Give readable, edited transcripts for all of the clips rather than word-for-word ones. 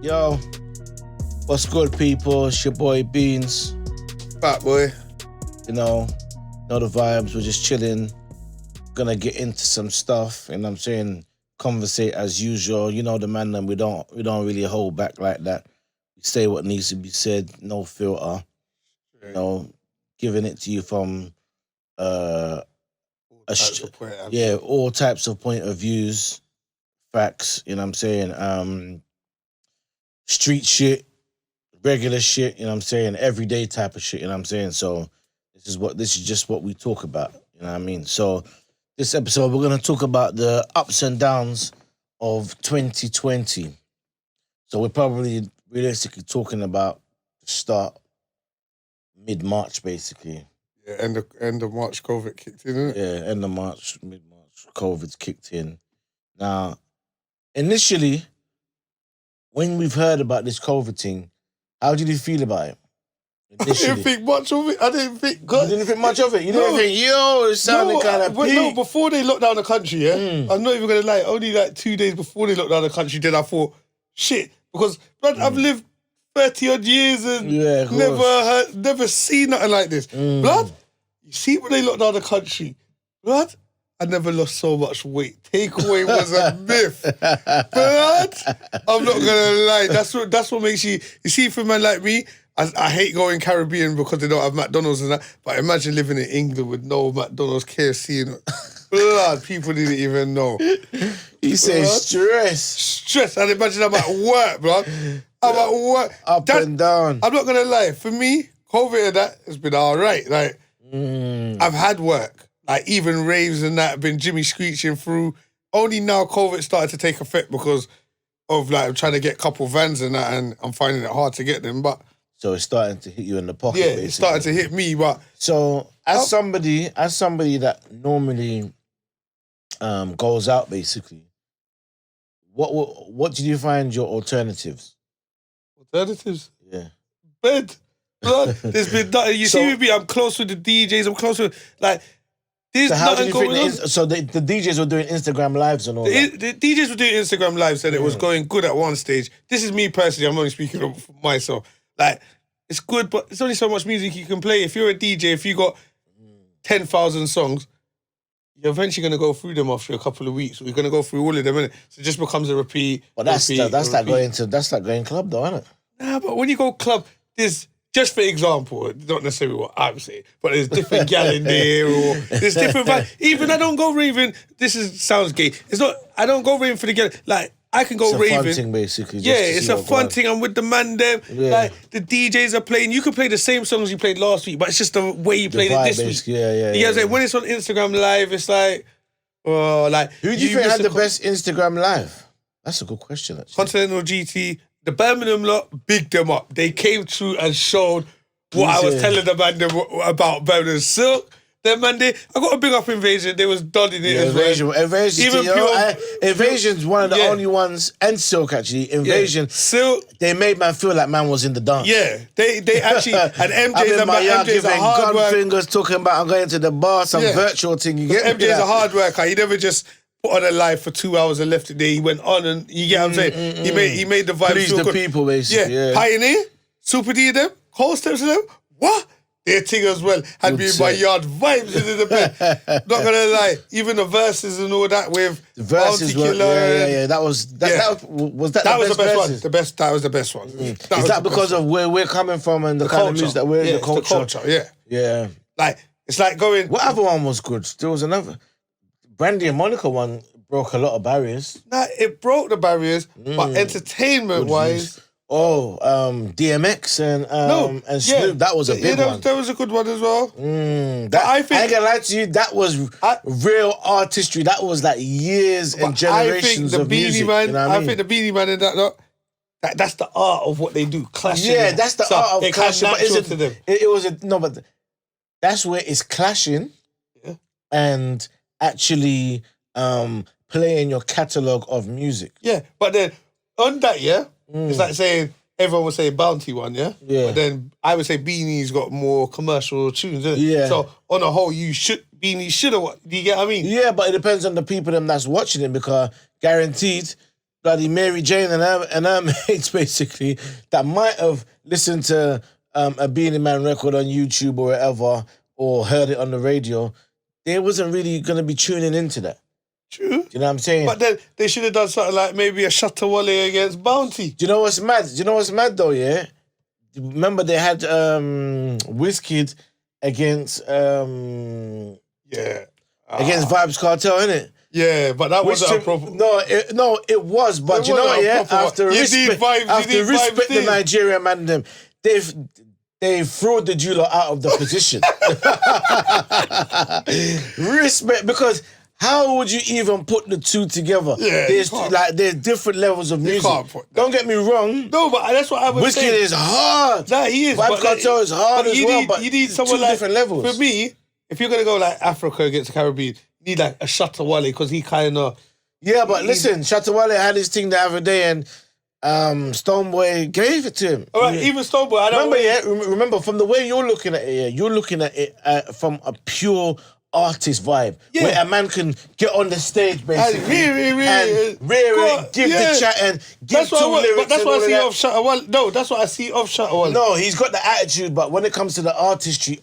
Yo, what's good, people? It's your boy Beans Fatboy. Know the vibes. We're just chilling. Gonna get into some stuff, and I'm saying conversate as usual. You know the man, and we don't really hold back like that. We say what needs to be said, no filter. You know, giving it to you from all types of point of views, facts. You know what I'm saying? Street shit, regular shit. You know what I'm saying? Everyday type of shit. You know what I'm saying? So this is just what we talk about. You know what I mean? So this episode we're gonna talk about the ups and downs of 2020. So we're probably realistically talking about the start mid-March, basically. Yeah, end of March, COVID kicked in, isn't it? Yeah, end of March, mid-March, COVID's kicked in. Now, initially, when we've heard about this COVID thing, how did you feel about it? Initially? I didn't think much of it. You didn't think much of it? You didn't think, it sounded kind of peak. No, before they locked down the country, I'm not even going to lie, only like 2 days before they locked down the country, then I thought, shit, because I've lived 30 odd years and never seen nothing like this. Blood, you see when they locked down the country, blood, I never lost so much weight. Takeaway was a myth. Blood, I'm not gonna lie. That's what makes you see, for a man like me, I hate going Caribbean because they don't have McDonald's and that. But imagine living in England with no McDonald's, KFC, and blood, people didn't even know. You say stress. Stress. And imagine I'm at work, blood. I'm at work. Up and down. I'm not gonna lie. For me, COVID and that has been all right. Like, I've had work. Like, even raves and that have been Jimmy screeching through. Only now COVID started to take effect because of, like, I'm trying to get a couple vans and that, and I'm finding it hard to get them. But so it's starting to hit you in the pocket. Yeah, basically. It's starting to hit me. But so as somebody that normally goes out, basically, what did you find your alternatives? Alternatives? Yeah. Bed. Blood. There's been nothing. You see with me, I'm close with the DJs. I'm close with, like, there's nothing going on. So the DJs were doing Instagram lives and all that? The DJs were doing Instagram lives and it was going good at one stage. This is me personally. I'm only speaking for myself. Like, it's good, but it's only so much music you can play. If you're a DJ, if you got 10,000 songs, you're eventually going to go through them after a couple of weeks. We're going to go through all of them, innit? So it just becomes a repeat. But that's like going club, though, isn't it? Nah, but when you go club, there's, just for example, not necessarily what I'm saying, but there's different gal in there, or there's different vibes. Even I don't go raving. Sounds gay. It's not. I don't go raving for the gal. Like, I can go raving. It's a fun thing, basically. Yeah, it's a fun thing. I'm with the man them. Yeah. Like, the DJs are playing. You can play the same songs you played last week, but it's just the way you played it this week. Yeah. You know what I'm saying? When it's on Instagram Live, it's like, who do you think had the best Instagram Live? That's a good question, actually. Continental GT. The Birmingham lot, big them up. They came through and showed what I was telling the man them about Birmingham Silk. Them man, I got a big up Invasion. They was done in it as well. Invasion's one of the only ones, and Silk actually. Invasion, Silk. They made man feel like man was in the dance. Yeah, they actually, and MJ's a hard worker. Fingers talking about I'm going to the bar, some virtual thing. You get MJ's a hard worker. He never just put on a live for 2 hours and left it there. He went on and, you get what I'm saying? He made the vibe please the good. people, basically. Yeah. Pioneer, Super D them, Whole Steps of them, what? Their thing as well had me in my yard vibes in the bed. Not gonna lie, even the verses and all that with the verses that was the best one. That was the best one. Is that because of where we're coming from and the kind of music that we're in, the culture? Yeah. Like, it's like going. What other one was good? There was another. Brandy and Monica one broke a lot of barriers. Nah, it broke the barriers, but entertainment-wise. DMX and Snoop, that was a big one. That was a good one as well. I ain't gonna lie to you, that was real artistry. That was like years and generations of music. I think the Beanie Man and that's the art of what they do, clashing. Yeah, that's the art of clashing. But that's where it's clashing and actually playing your catalogue of music. Yeah, but then on that, it's like saying everyone would say Bounty one, yeah? But then I would say Beanie's got more commercial tunes, isn't it? Yeah. So on a whole, Beanie should have. Do you get what I mean? Yeah, but it depends on the people that's watching it, because guaranteed bloody Mary Jane and her mates, basically, that might have listened to a Beanie Man record on YouTube or whatever, or heard it on the radio, they wasn't really going to be tuning into that. True. Do you know what I'm saying? But then they should have done something like maybe a Shatta Wale against Bounty. Do you know what's mad? Though, yeah? Remember they had Wizkid against against Vibes Cartel, innit? Yeah, but that wasn't a proper. No, it was. But you know what? Yeah, after respect the Nigerian man, them they threw the jeweler out of the position. Respect, because how would you even put the two together? Yeah, there's different levels of music. Don't get me wrong. No, but that's what I was saying. Wizkid is hard. Nah, he is. Vibes Cartel is hard as well. But you need someone two like different levels. For me, if you're gonna go like Africa against the Caribbean, you need like a Shatta Wale because he kind of. Yeah, but listen, Shatta Wale had his thing the other day and Stoneboy gave it to him. All right, even Stoneboy. I don't remember from the way you're looking at it, you're looking at it from a pure artist vibe, where a man can get on the stage basically and give the chat and give two lyrics. But that's what I see of Shatta Wale. No, that's what I see of Shatta Wale. No, he's got the attitude, but when it comes to the artistry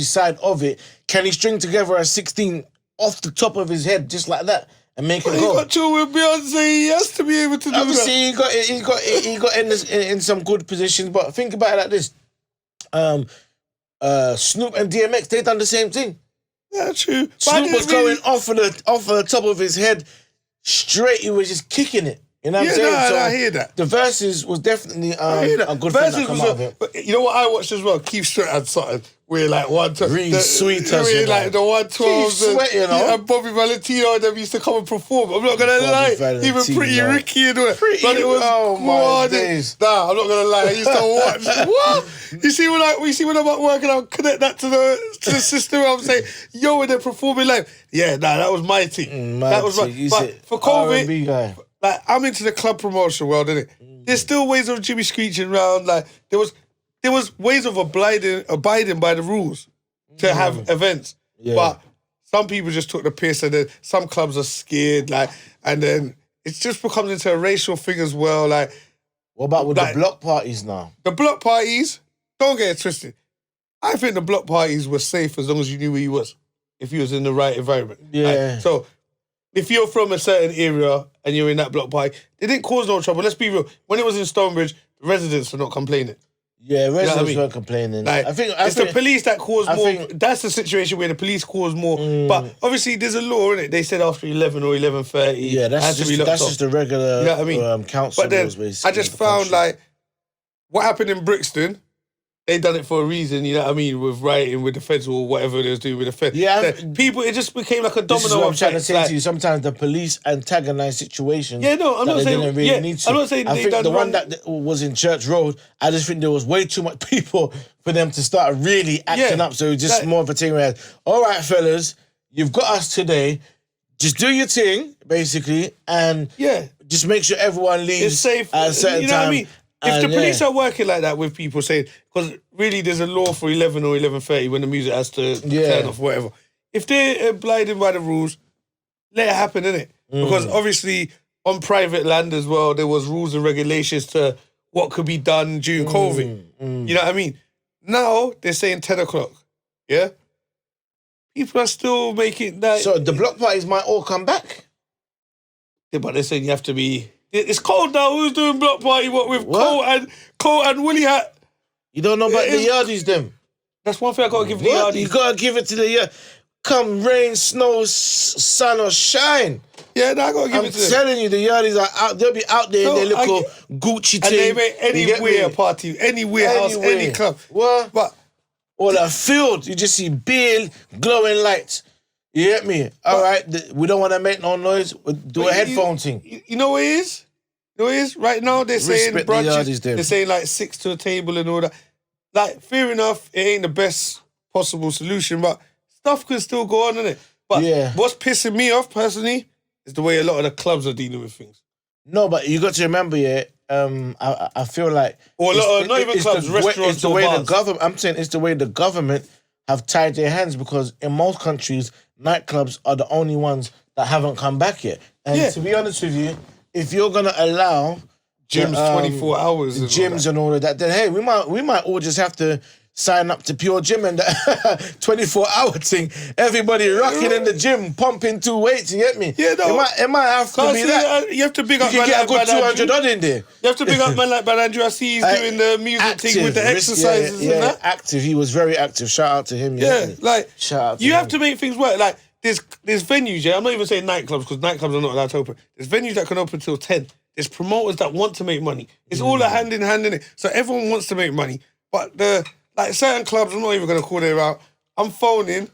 side of it, can he string together a 16 off the top of his head just like that? And make it go. He got chill with Beyonce. He has to be able to do that. Obviously, he got in some good positions. But think about it like this: Snoop and DMX, they done the same thing. Yeah, true. Snoop was going off of the top of his head straight. He was just kicking it. You know what I'm saying? I hear that. The verses was definitely a good thing that come out of it. But you know what I watched as well? Keith Sweat had something where like really sweet as you know. Like the 112s and Bobby Valentino and them used to come and perform. I'm not gonna lie, even Pretty Ricky and all that. But it was my days. Nah, I'm not gonna lie. I used to watch. What? You see when I'm at work and I'll connect that to the system. I'm saying, yo, when they're performing live. Yeah, nah, that was my thing. That was my. But for COVID. Like, I'm into the club promotion world, innit? There's still ways of Jimmy screeching around. Like, there was ways of abiding by the rules to have events. Yeah. But some people just took the piss, and then some clubs are scared, like, and then it just becomes into a racial thing as well. Like, what about with the block parties now? The block parties, don't get it twisted. I think the block parties were safe as long as you knew where you was, if you was in the right environment. Yeah. Like, so if you're from a certain area and you're in that block party, they didn't cause no trouble. Let's be real. When it was in Stonebridge, the residents were not complaining. Yeah, residents weren't complaining. Like, I think the police that cause more. That's the situation where the police cause more. But obviously, there's a law in it. They said after 11 or 11:30. Yeah, that's just the regular. You know what I mean? Council. But then rules, basically, I just found like what happened in Brixton. They done it for a reason, you know what I mean, with writing, with the feds or whatever they was doing with the feds. Yeah. People, it just became like a domino effect. This is what I'm trying to say to you. Sometimes the police antagonize situations. Yeah, no, I'm not saying. Didn't really need to. I'm not saying I think the one that was in Church Road, I just think there was way too much people for them to start really acting up. So just more of a thing where, all right, fellas, you've got us today. Just do your thing, basically, and just make sure everyone leaves it's safe. At a certain you know time. What I mean? If the police are working like that with people saying, because really there's a law for 11 or 11:30 when the music has to turn off, whatever. If they're abiding by the rules, let it happen, innit? Because obviously on private land as well, there was rules and regulations to what could be done during COVID. You know what I mean? Now they're saying 10 o'clock. Yeah? People are still making that. So the block parties might all come back. Yeah, but they're saying you have to be. It's cold now. Who's doing block party? What with coat and woolly hat? You don't know about the yardies, them. That's one thing I gotta give the yardies. You gotta give it to the yard. Come rain, snow, sun or shine. Yeah, I gotta give it to them. I'm telling you, the yardies are out. They'll be out there in their little Gucci and thing. And they make anywhere party, anywhere house, any club. What? But or that field, you just see big glowing lights. You get me? All right, we don't want to make no noise. Do a headphone thing. You know what it is? You know what it is? Right now they're saying brunches. They're saying like 6 to a table and all that. Like, fair enough, it ain't the best possible solution, but stuff can still go on, innit? But what's pissing me off personally is the way a lot of the clubs are dealing with things. No, but you got to remember, I feel like or a lot of, not even clubs, restaurants. It's the way the government. I'm saying it's the way the government have tied their hands, because in most countries, nightclubs are the only ones that haven't come back yet. And to be honest with you, if you're gonna allow gyms 24 hours, gyms and all of that, then hey, we might all just have to sign up to Pure Gym and that 24-hour thing. Everybody rocking in the gym, pumping 2 weights. You get me? Yeah, no. It might have to be that. You have to big up. You can get a good 200 odd in there. You have to big up man like Bad Andrew. I see he's doing the music thing with the exercises and that. Active. He was very active. Shout out to him. Yeah, like shout out. You have to make things work. Like there's venues. Yeah, I'm not even saying nightclubs because nightclubs are not allowed to open. There's venues that can open till 10. There's promoters that want to make money. It's all a hand in hand in it. So everyone wants to make money, but like certain clubs, I'm not even going to call them out. I'm phoning.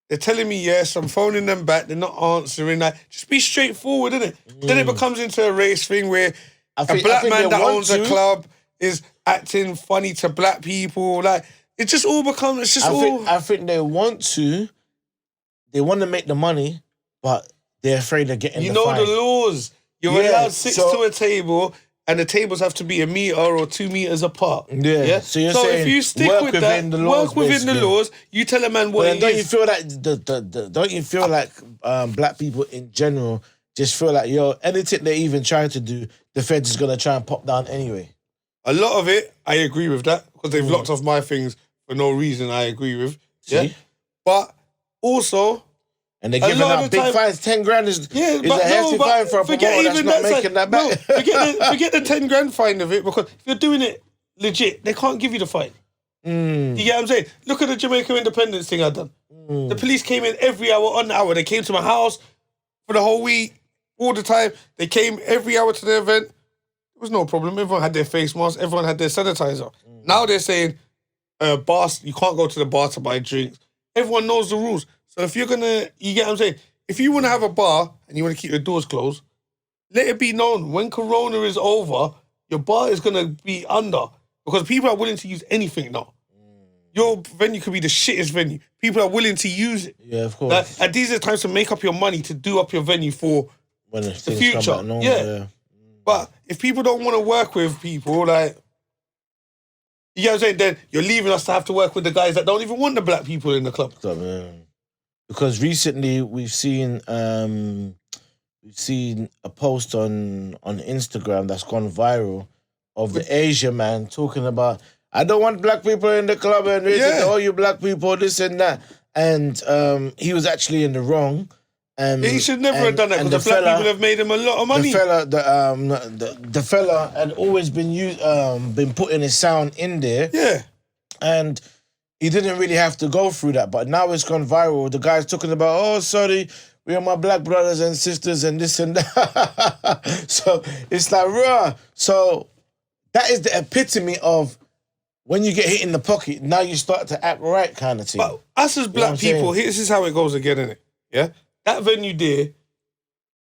They're telling me yes. I'm phoning them back. They're not answering. Like, just be straightforward, innit? Then it becomes into a race thing where a black man that owns a club is acting funny to black people. Like, it just all becomes, it's just I think they want to make the money, but they're afraid of getting the fine. The laws. You're allowed 6 to a table, and the tables have to be 1 meter or 2 meters apart. Yeah. So you're saying if you stick with that, work within the laws. You tell a man what don't you feel like don't you feel like black people in general just feel like anything they even try to do, the feds is gonna try and pop down anyway? A lot of it, I agree with that because they've locked off my things for no reason. I agree with. Yeah, but also. And they're giving out big fines. 10 grand is a hefty fine for a promoter that's not making that back. Forget the 10 grand fine of it, because if you're doing it legit, they can't give you the fine. You get what I'm saying? Look at the Jamaican independence thing I've done. The police came in every hour on the hour. They came to my house for the whole week, all the time. They came every hour to the event. There was no problem. Everyone had their face mask. Everyone had their sanitizer. Now they're saying, bars, you can't go to the bar to buy drinks. Everyone knows the rules. So if you're gonna, you get what I'm saying? If you want to have a bar and you want to keep your doors closed, let it be known when Corona is over, your bar is gonna be under, because people are willing to use anything now. Your venue could be the shittest venue. People are willing to use it. Yeah, of course. And these are times to make up your money to do up your venue for when the future. Come back normal, But if people don't want to work with people, like, you know what I'm saying? Then you're leaving us to have to work with the guys that don't even want the black people in the club. Because recently we've seen a post on Instagram that's gone viral of the Asian man talking about, I don't want black people in the club and all you black people, this and that. And he was actually in the wrong. He should never have done that, because the black people have made him a lot of money. The fella had always been putting his sound in there. Yeah. And he didn't really have to go through that, but now it's gone viral. The guy's talking about, oh, sorry, we are my black brothers and sisters and this and that. So it's like, raw. So that is the epitome of when you get hit in the pocket, now you start to act right kind of thing. But us as black people, this is how it goes again, innit? Yeah? That venue there,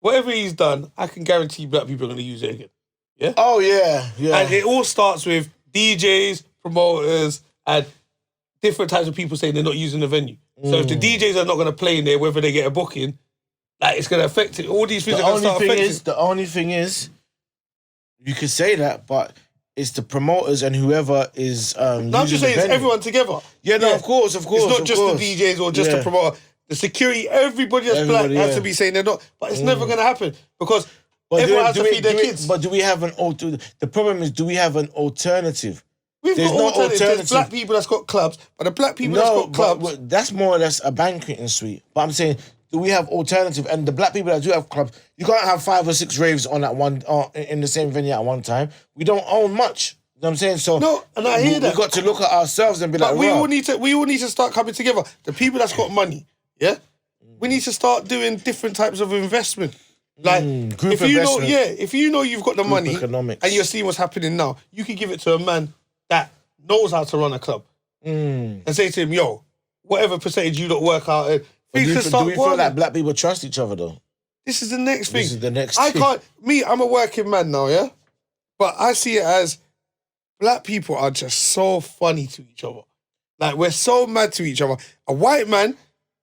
whatever he's done, I can guarantee black people are going to use it again. Yeah? Oh, yeah. And it all starts with DJs, promoters, and different types of people saying they're not using the venue. So if the DJs are not going to play in there, whether they get a booking, like, it's going to affect it. All these things are going to start affecting. The only thing is, you could say that, but it's the promoters and whoever is I'm just saying it's everyone together. Yeah, no, of course. It's not just the DJs or just the promoter. The security, everybody that's black has to be saying they're not. But it's never going to happen, because everyone has to feed their kids. But do we have the problem is, do we have an alternative? There's no alternative. There's black people that's got clubs, but the black people that's got clubs... that's more or less a banqueting suite. But I'm saying, do we have alternative? And the black people that do have clubs, you can't have 5 or 6 raves on at one in the same venue at one time. We don't own much. You know what I'm saying? So no, and I hear that. We've got to look at ourselves and be like, we all need to start coming together. The people that's got money, yeah? We need to start doing different types of investment. Like, if you know you've got the money economics, and you're seeing what's happening now, you can give it to a man that knows how to run a club and say to him, yo, whatever percentage you don't work out, do we feel like black people trust each other though? This is the next thing. This is the next thing. I'm a working man now, yeah? But I see it as black people are just so funny to each other. Like, we're so mad to each other. A white man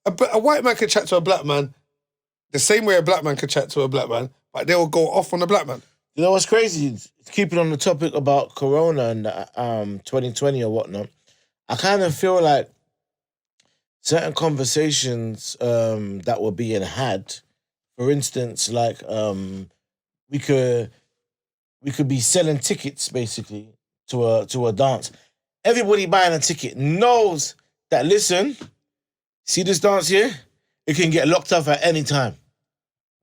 can chat to a black man the same way a black man can chat to a black man, but they'll go off on a black man. You know what's crazy? Keeping on the topic about Corona and 2020 or whatnot, I kind of feel like certain conversations that were being had, for instance, like we could be selling tickets basically to a dance. Everybody buying a ticket knows that, listen, see this dance here? It can get locked up at any time.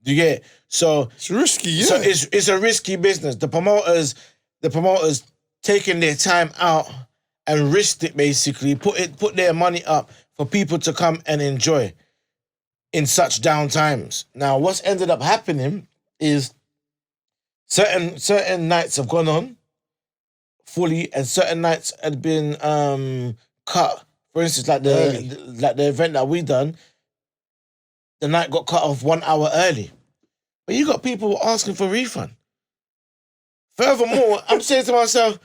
Do you get it? So it's risky, yeah. So it's a risky business. The promoters taking their time out and risked it basically, put their money up for people to come and enjoy in such down times. Now, what's ended up happening is certain nights have gone on fully, and certain nights had been cut. For instance, like the event that we done, the night got cut off 1 hour early. But you got people asking for refund. Furthermore, I'm saying to myself,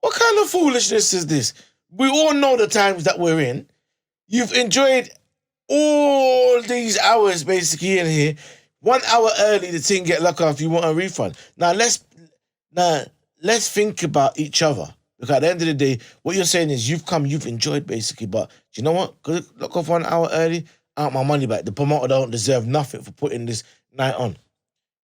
what kind of foolishness is this? We all know the times that we're in. You've enjoyed all these hours basically in here. 1 hour early, the thing get locked off, you want a refund. Now let's think about each other. Because at the end of the day, what you're saying is you've enjoyed basically, but do you know what? Because it lock off 1 hour early, I want my money back. The promoter don't deserve nothing for putting this night on.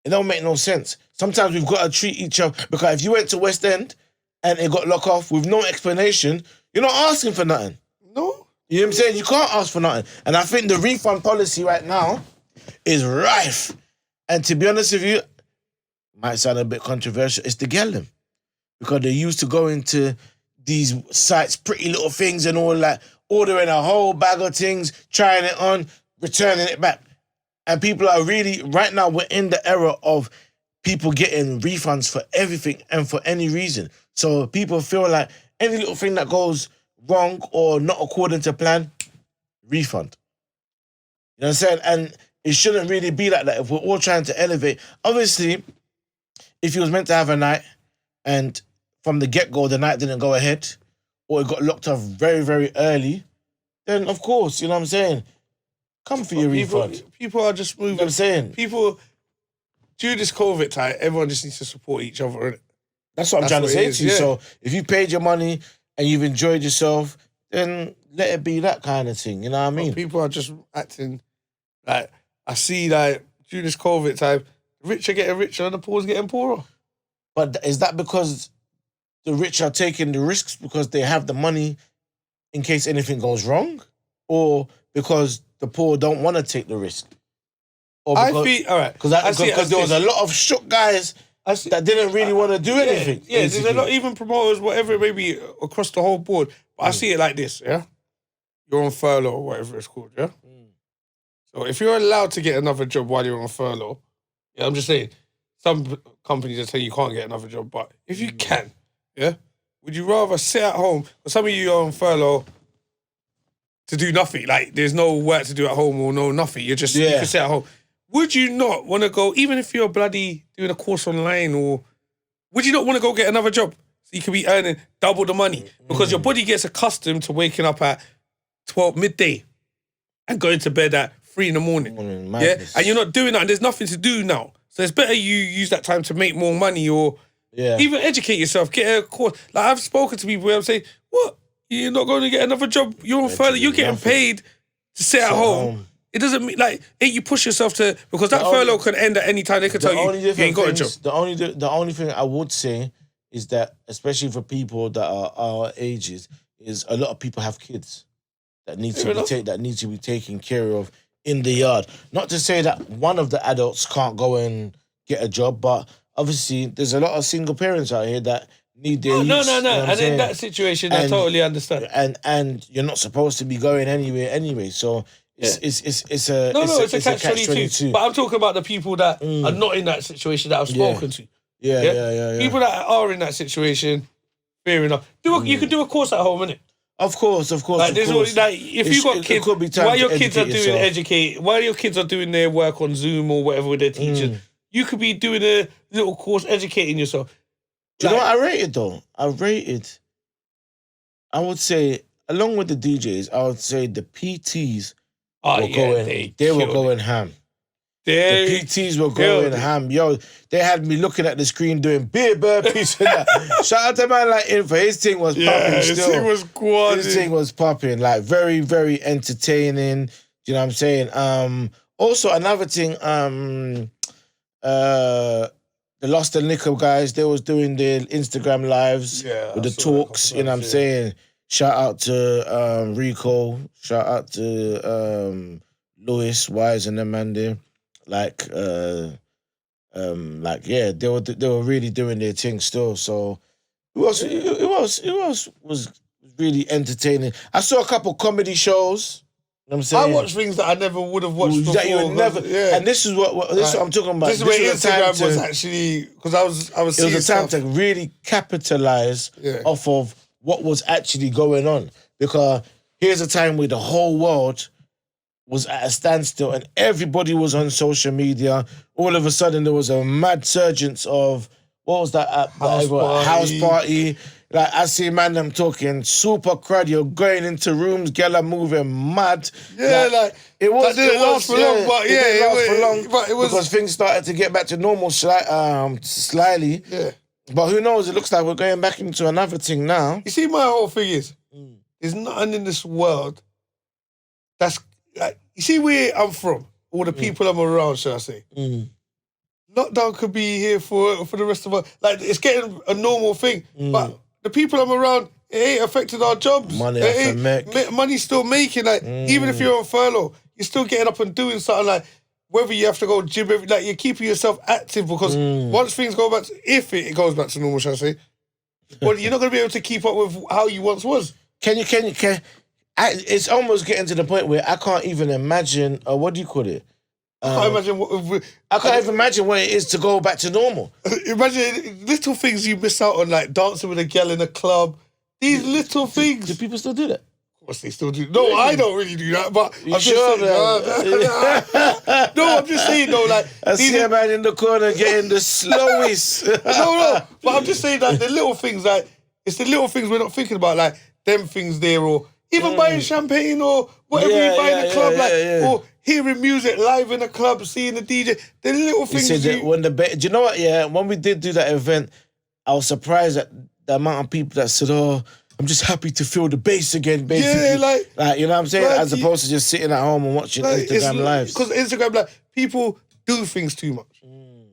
It don't make no sense. Sometimes we've got to treat each other, because if you went to West End and it got locked off with no explanation, you're not asking for nothing. No. You know what I'm saying? You can't ask for nothing. And I think the refund policy right now is rife. And to be honest with you, might sound a bit controversial, it's the girl them. Because they used to go into these sites, Pretty Little Things and all that, ordering a whole bag of things, trying it on, returning it back. And people are really, right now we're in the era of people getting refunds for everything and for any reason. So people feel like any little thing that goes wrong or not according to plan, refund. You know what I'm saying? And it shouldn't really be like that if we're all trying to elevate. Obviously, if you was meant to have a night and from the get-go the night didn't go ahead or it got locked off very, very early, then of course, you know what I'm saying? Come for your refund. People are just moving. You know what I'm saying? People, during this COVID time, everyone just needs to support each other, innit? That's what I'm trying to say to you. Yeah. So if you paid your money and you've enjoyed yourself, then let it be that kind of thing. You know what I mean? But people are just acting like, I see like during this COVID time, the rich are getting richer and the poor's getting poorer. But is that because the rich are taking the risks because they have the money in case anything goes wrong? Or because the poor don't want to take the risk? Or because, I feel, all right. Because there was a lot of shook guys that didn't really want to do anything. Yeah, basically. There's a lot, even promoters, whatever it may be, across the whole board. But I see it like this, yeah? You're on furlough or whatever it's called, yeah? So if you're allowed to get another job while you're on furlough, yeah, I'm just saying, some companies are saying you can't get another job, but if you can, yeah, would you rather sit at home? Because some of you are on furlough to do nothing. Like, there's no work to do at home or no nothing. You can sit at home. Would you not want to go, even if you're bloody doing a course online, or would you not want to go get another job so you could be earning double the money? Because your body gets accustomed to waking up at 12 midday and going to bed at 3 in the morning. Yeah, and you're not doing that, and there's nothing to do now. So it's better you use that time to make more money, or even educate yourself, get a course. Like, I've spoken to people where I'm saying, what? You're not going to get another job? You're on furlough. You're getting paid to sit at home. It doesn't mean, like, you push yourself to, because that furlough can end at any time. They can tell you ain't got a job. The only thing I would say is that, especially for people that are our ages, is a lot of people have kids that need to be taken care of in the yard. Not to say that one of the adults can't go and get a job, but obviously there's a lot of single parents out here that need their No. You know and in that situation, I totally understand. And you're not supposed to be going anywhere anyway. So it's a catch-22. But I'm talking about the people that are not in that situation that I've spoken to. Yeah. People that are in that situation, fair enough. You could do a course at home, innit? Of course. Like, if you got kids, while your kids are doing their work on Zoom or whatever with their teachers, you could be doing a little course educating yourself. Do you know what I rated though? I would say, along with the DJs, I would say the PTs were going ham. The PTs were going ham. Yo, they had me looking at the screen doing beer burpees and that. Shout out to man like Info. His thing was popping still. His thing was popping. Like, very, very entertaining. Do you know what I'm saying? Also, another thing, the Lost and Liquor guys, they was doing their Instagram lives with the saw that talks, you know what I'm saying? Shout out to Rico, shout out to Lewis, Wise and them man there. Like yeah, they were really doing their thing still. So it was really entertaining. I saw a couple comedy shows. You know what I'm saying? I watch things that I never would have watched before. That you would never, and this is what I'm talking about. This is where Instagram was actually, because I was seeing it was a time to really capitalize off of what was actually going on, because here's a time where the whole world was at a standstill and everybody was on social media. All of a sudden, there was a mad surgence of, what was that app? House party. Like, I see man them talking super crowd. You're going into rooms, girl are moving mad. Yeah, like it was. That didn't last for long, but yeah, it didn't last for long. But it was because things started to get back to normal slyly. Yeah. But who knows? It looks like we're going back into another thing now. You see, my whole thing is, there's nothing in this world that's like, you see where I'm from, all the people I'm around, should I say? Lockdown could be here for the rest of us. Like, it's getting a normal thing, but the people I'm around, it ain't affected our jobs. Money's still making. Like, even if you're on furlough, you're still getting up and doing something. Like, whether you have to go gym, like, you're keeping yourself active, because once things go back, if it goes back to normal, shall I say, well, you're not going to be able to keep up with how you once was. It's almost getting to the point where I can't even imagine, what do you call it? I can't even imagine what it is to go back to normal. Imagine little things you miss out on, like dancing with a girl in a club. These little things. Do people still do that? Of course they still do. No, I don't really do that, but I'm sure, saying, no, I'm just saying though, like I see a man in the corner getting the slowest. no, but I'm just saying that the little things, like it's the little things we're not thinking about, like them things there, or even buying champagne or whatever you buy in the club, or hearing music live in a club, seeing the DJ, the little things. Do you know what? Yeah, when we did do that event, I was surprised at the amount of people that said, "Oh, I'm just happy to feel the bass again." Basically, yeah, like you know what I'm saying, as opposed to just sitting at home and watching Instagram lives. Because Instagram, like, people do things too much.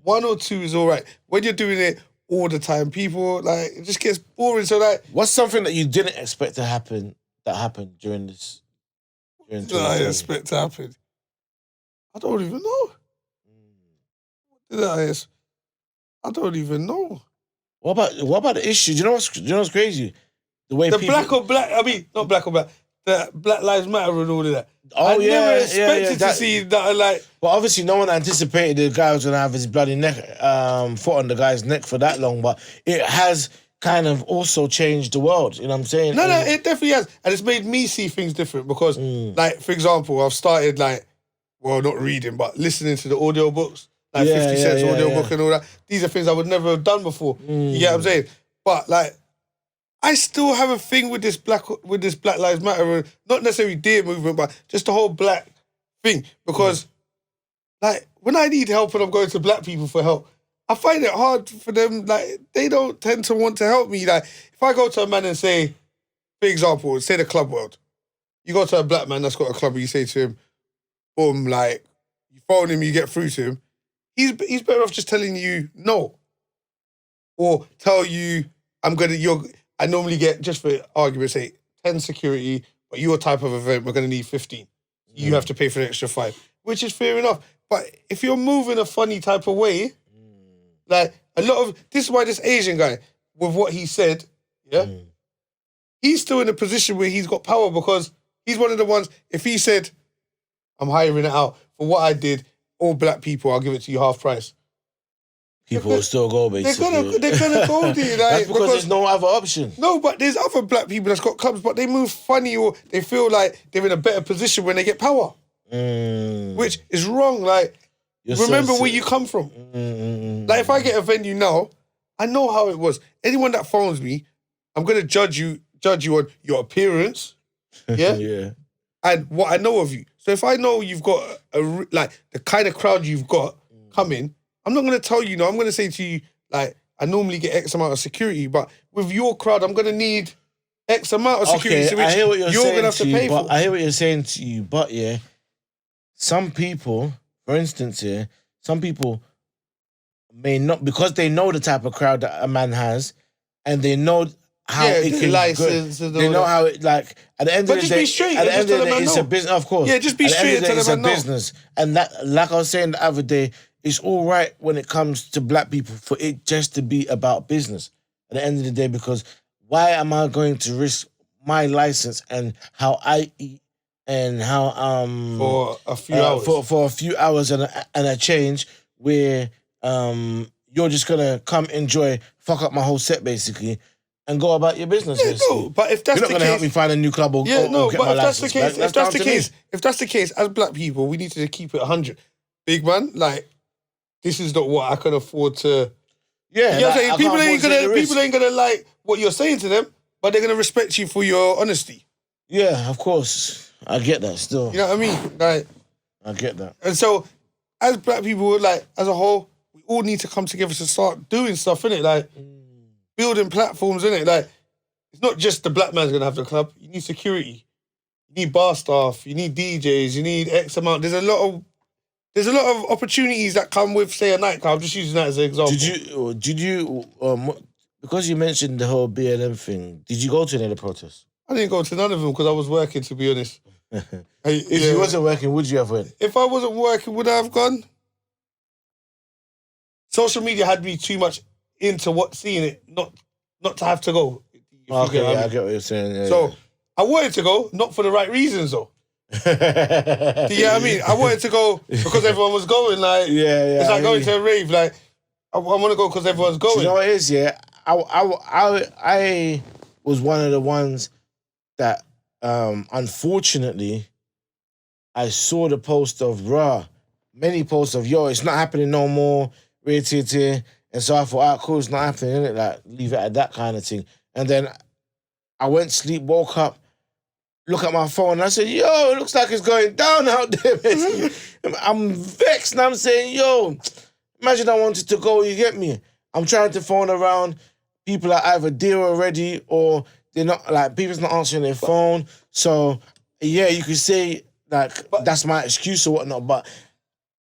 One or two is all right. When you're doing it all the time, people, like, it just gets boring. So, like, what's something that you didn't expect to happen that happened during this? What did I expect to happen? I don't even know. I don't even know. What about the issue? Do you know what's crazy? The way the people... black on black. I mean, not black on black. The Black Lives Matter and all of that. Oh, I never expected to see that. Like, well, obviously, no one anticipated the guy was gonna have his bloody neck, foot on the guy's neck for that long. But it has kind of also changed the world. You know what I'm saying? No, it definitely has, and it's made me see things different because, like, for example, I've started not reading, but listening to the audiobooks, like 50 Cent's audiobook and all that. These are things I would never have done before. You get what I'm saying? But, like, I still have a thing with this Black Lives Matter, not necessarily dear movement, but just the whole black thing. Because, like, when I need help and I'm going to black people for help, I find it hard for them. Like, they don't tend to want to help me. Like, if I go to a man and say, for example, say the club world, you go to a black man that's got a club and you say to him, like, you phone him, you get through to him, he's better off just telling you no. Or tell you, I normally get, just for argument's sake, 10 security, but your type of event, we're going to need 15. You have to pay for an extra 5, which is fair enough. But if you're moving a funny type of way, like, this is why this Asian guy, with what he said, he's still in a position where he's got power, because he's one of the ones, if he said, I'm hiring it out for what I did, all black people, I'll give it to you half price. People will still go, basically. They're gonna go there. Like, that's because there's no other option. No, but there's other black people that's got clubs, but they move funny, or they feel like they're in a better position when they get power. Which is wrong. Like, remember where you come from. Like, if I get a venue now, I know how it was. Anyone that phones me, I'm gonna judge you on your appearance, and what I know of you. So if I know you've got the kind of crowd you've got coming, I'm not going to tell you no. I'm going to say to you, like, I normally get X amount of security, but with your crowd, I'm going to need X amount of security, so which I hear what you're going to have to pay for. I hear what you're saying to you, but some people, for instance, some people may not, because they know the type of crowd that a man has, and they know how it can license go. and They all know that. how it, like, at the end of the just day, be straight at the and end just of the tell day, them it's no. a business, of course. Yeah, just be at the straight end of the and day, it's tell a them no. business, and that, like I was saying the other day, it's all right when it comes to black people for it just to be about business. At the end of the day, because why am I going to risk my license and how I eat and how For a few hours. for a few hours and a change where you're just gonna come enjoy, fuck up my whole set basically, and go about your business. Yeah, basically. no, but if that's you're not the gonna case, help me find a new club or, or get my license back. if that's the case, as black people, we need to keep it 100. Big man, like, this is not what I can afford to. Yeah, you know what I'm saying? I People can't ain't afford to take the risk. people ain't gonna like what you're saying to them, but they're gonna respect you for your honesty. Yeah, of course, I get that. Still, You know what I mean? Like, I get that. and so, as black people, like, as a whole, we all need to come together to start doing stuff, innit? Like, building platforms, innit? Like, it's not just the black man's gonna have the club. You need security. You need bar staff. You need DJs. You need X amount. There's a lot of opportunities that come with, say, a nightclub. I'm just using that as an example. Did you because you mentioned the whole BLM thing? Did you go to any of the protests? I didn't go to none of them because I was working, to be honest. If you wasn't working, would you have went? If I wasn't working, would I have gone? Social media had me too much into seeing it, not to have to go. Okay, I get what you're saying. Yeah, so I wanted to go, not for the right reasons though. Do you know what I mean? I wanted to go because everyone was going. Like, it's like going to a rave. Like, I want to go because everyone's going. Do you know what it is? Yeah, I was one of the ones that, unfortunately, I saw the post of many posts of it's not happening no more, and so I thought, cool, it's not happening, innit? Like, leave it at that kind of thing. And then I went to sleep, woke up, look at my phone, and I said, yo, it looks like it's going down out there. I'm vexed, and I'm saying, yo, imagine I wanted to go, you get me? I'm trying to phone around, people are either there already or they're not, like, people's not answering their phone. So, yeah, you could say, like, that's my excuse or whatnot, but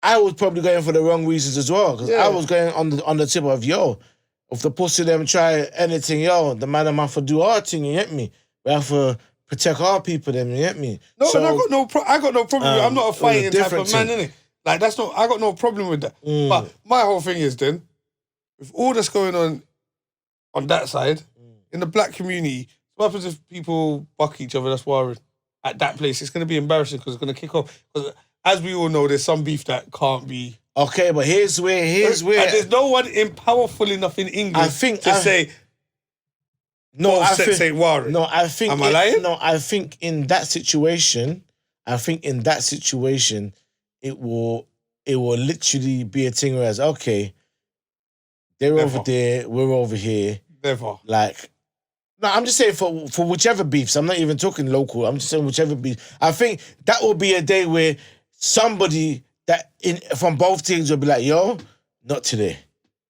I was probably going for the wrong reasons as well, because I was going on the tip of, if the pussy them try anything, the man them have to do our thing, you get me? We have to protect our people, them, you get me? No, so, and I got no problem with it. I'm not a fighting type of man, innit? Like, I got no problem with that. But my whole thing is then, with all that's going on that side, in the black community, what happens if people buck each other, that's why at that place, it's going to be embarrassing because it's going to kick off. Because as we all know, there's some beef that can't be. Okay, but here's where. And there's no one powerful enough in England to say. No, I think. No, I think. Am I lying? No, I think in that situation, it will literally be a thing where it's okay. They're over there, we're over here. Never. Like, no, I'm just saying for whichever beefs. I'm not even talking local. I'm just saying whichever beef. I think that will be a day where somebody from both teams will be like, yo, not today.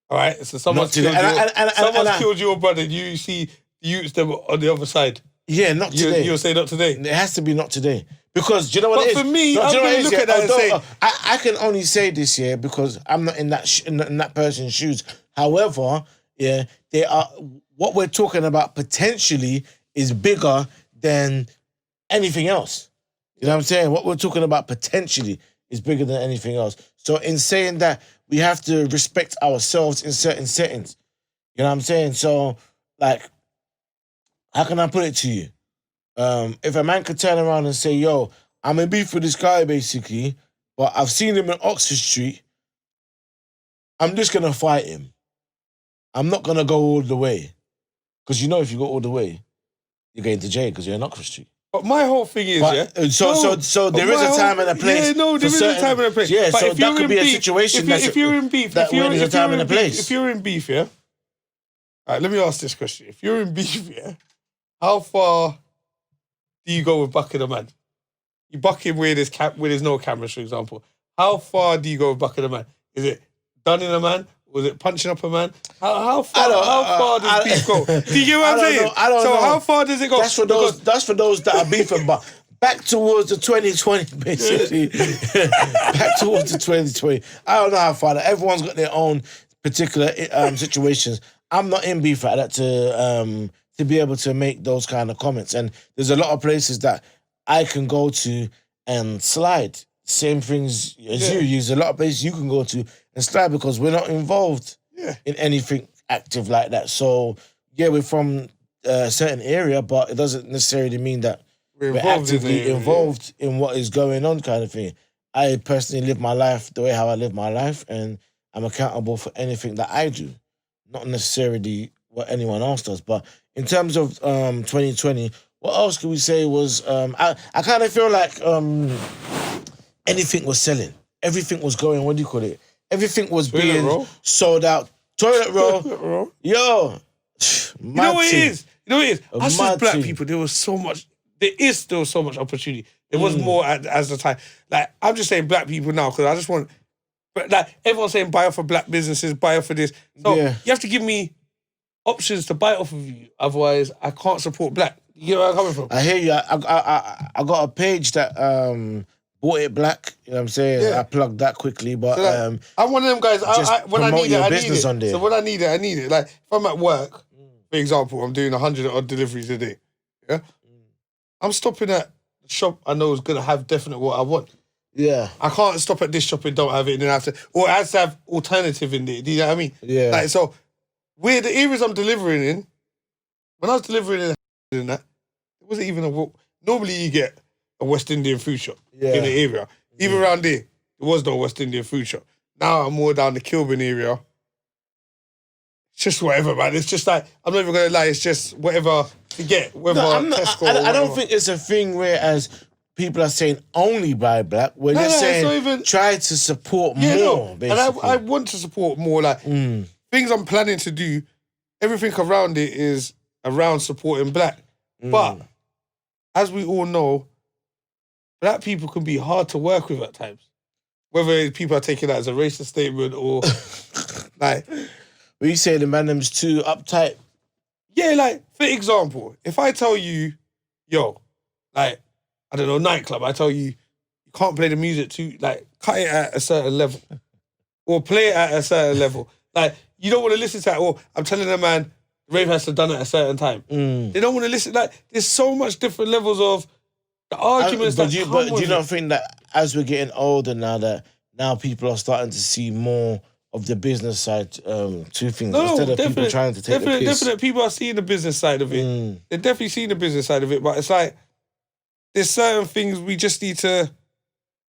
All right, so someone's killed your brother. You see them on the other side. Yeah, not today. You'll say not today. It has to be not today. Because do you know what it is? But for me, I'm going to look at that and say... I can only say this here because I'm not in that person's shoes. However, they are... What we're talking about potentially is bigger than anything else. You know what I'm saying? What we're talking about potentially is bigger than anything else. So in saying that, we have to respect ourselves in certain settings. You know what I'm saying? So, like, how can I put it to you? If a man could turn around and say, yo, I'm in beef with this guy, basically, but I've seen him in Oxford Street, I'm just going to fight him. I'm not going to go all the way. Because if you go all the way, you're going to jail because you're in Oxford Street. But my whole thing is, So there is a time and a place. Yeah, no, there is a time and a place. Yeah, but so that could be a situation if you're in beef, there's a time and a place. If you're in beef, yeah? All right, let me ask this question. If you're in beef, yeah, how far do you go with bucking a man? You buck him where there's no cameras, for example. How far do you go with bucking a man? Is it dunning a man? Was it punching up a man? How far does beef go? Do you get what I'm saying? I don't know. How far does it go? That's for those that are beefing, but back towards the 2020, basically. Back towards the 2020. I don't know how far. Everyone's got their own particular situations, I'm not in beef like that to be able to make those kind of comments. And there's a lot of places that I can go to and slide. Same things as you. There's a lot of places you can go to and slide because we're not involved in anything active like that. So yeah, we're from a certain area, but it doesn't necessarily mean that we're actively involved in what is going on, kind of thing. I personally live my life the way how I live my life, and I'm accountable for anything that I do, not necessarily what anyone else does. But in terms of 2020, what else can we say was I kind of feel like anything was selling, everything was going. What do you call it? Everything was being sold out. Toilet roll, yo. You know what it is? Us as black people, there was so much. There is still so much opportunity. There was more as the time. Like, I'm just saying black people now because I just want. But like everyone's saying, buy off of black businesses, buy off of this. So you have to give me options to buy off of you. Otherwise, I can't support black. You get where I'm coming from? I hear you. I got a page that bought it black. You know what I'm saying? Yeah. I plugged that quickly, but so I'm one of them guys. When I need it, I need it. So when I need it, I need it. Like if I'm at work, for example, I'm doing 100 odd deliveries a day. Yeah, I'm stopping at the shop I know is gonna have definite what I want. Yeah, I can't stop at this shop and don't have it, and then I have to, or it has to have alternative in there. Do you know what I mean? Yeah. Like so, where the areas I'm delivering in, when I was delivering in that, it wasn't even a. Normally you get a West Indian food shop in the area. Even around there, there was no West Indian food shop. Now I'm more down the Kilburn area. It's just whatever, man. It's just like, I'm not even going to lie, it's just whatever to get. Whether I don't think it's a thing whereas people are saying only buy black. We're just saying try to support more, basically. And I want to support more. Like, things I'm planning to do, everything around it is around supporting black. But, as we all know, black people can be hard to work with at times. Whether people are taking that as a racist statement or like... When you say the man them's too uptight? Yeah, like, for example, if I tell you, yo, like, I don't know, nightclub, I tell you, you can't play the music too, like, cut it at a certain level. Or play it at a certain level. Like, you don't want to listen to that, or I'm telling a man, the rave has to done it at a certain time. They don't want to listen. Like, there's so much different levels of the arguments But do you not think that as we're getting older now, that now people are starting to see more of the business side to things instead of people trying to take the piss? Definitely, people are seeing the business side of it. They're definitely seeing the business side of it, but it's like, there's certain things we just need to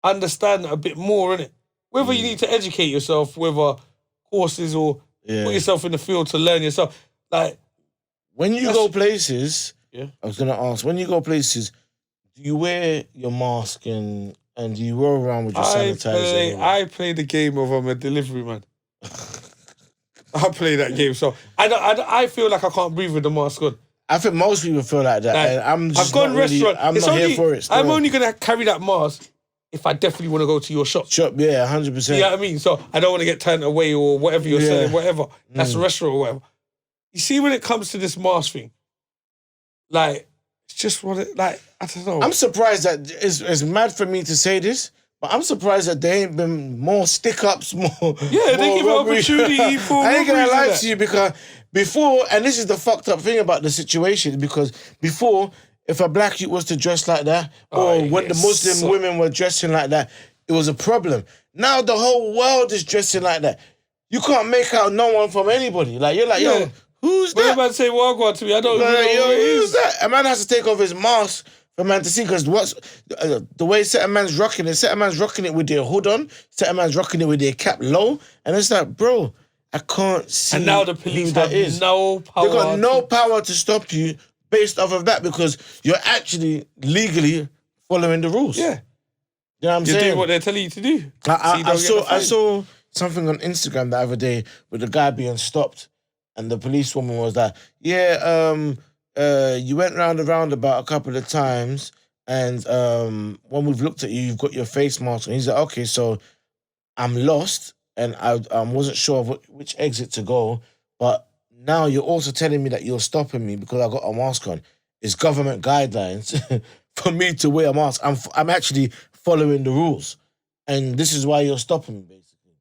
understand a bit more, innit? Whether you need to educate yourself, whether courses or put yourself in the field to learn yourself. Like, when you go places, I was going to ask, when you go places, do you wear your mask and do you roll around with your sanitizer? I play the game of I'm a delivery man. I play that game, so I feel like I can't breathe with the mask on. I think most people feel like that. Like, and I've gone restaurant. I'm not here for it. Still. I'm only gonna carry that mask if I definitely want to go to your shop. Yeah, 100%. You know what I mean? So I don't want to get turned away or whatever you're saying, whatever. That's a restaurant or whatever. You see, when it comes to this mask thing, like, it's just what it, like, I don't know. I'm surprised that it's mad for me to say this, but I'm surprised that there ain't been more stick-ups, more... Yeah, they give an opportunity for... I ain't gonna lie to you, because before, and this is the fucked up thing about the situation, because before, if a black youth was to dress like that, or when the Muslim women were dressing like that, it was a problem. Now the whole world is dressing like that. You can't make out no one from anybody. Like, you're like, yo, who's that? When a man say Wagwan to me, I don't know who's that? A man has to take off his mask for a man to see, because what's the way certain man's rocking it with their hood on, certain man's rocking it with their cap low, and it's like, bro, I can't see. And now the police have no power. They've got no power to stop you based off of that, because you're actually legally following the rules. Yeah. You know what I'm saying? You're doing what they're telling you to do. I saw something on Instagram the other day with the guy being stopped, and the policewoman was like, you went round the roundabout a couple of times, and when we've looked at you, you've got your face mask on. He's like, okay, so I'm lost, and I wasn't sure of which exit to go, but now you're also telling me that you're stopping me because I got a mask on. It's government guidelines for me to wear a mask. I'm actually following the rules, and this is why you're stopping me, basically.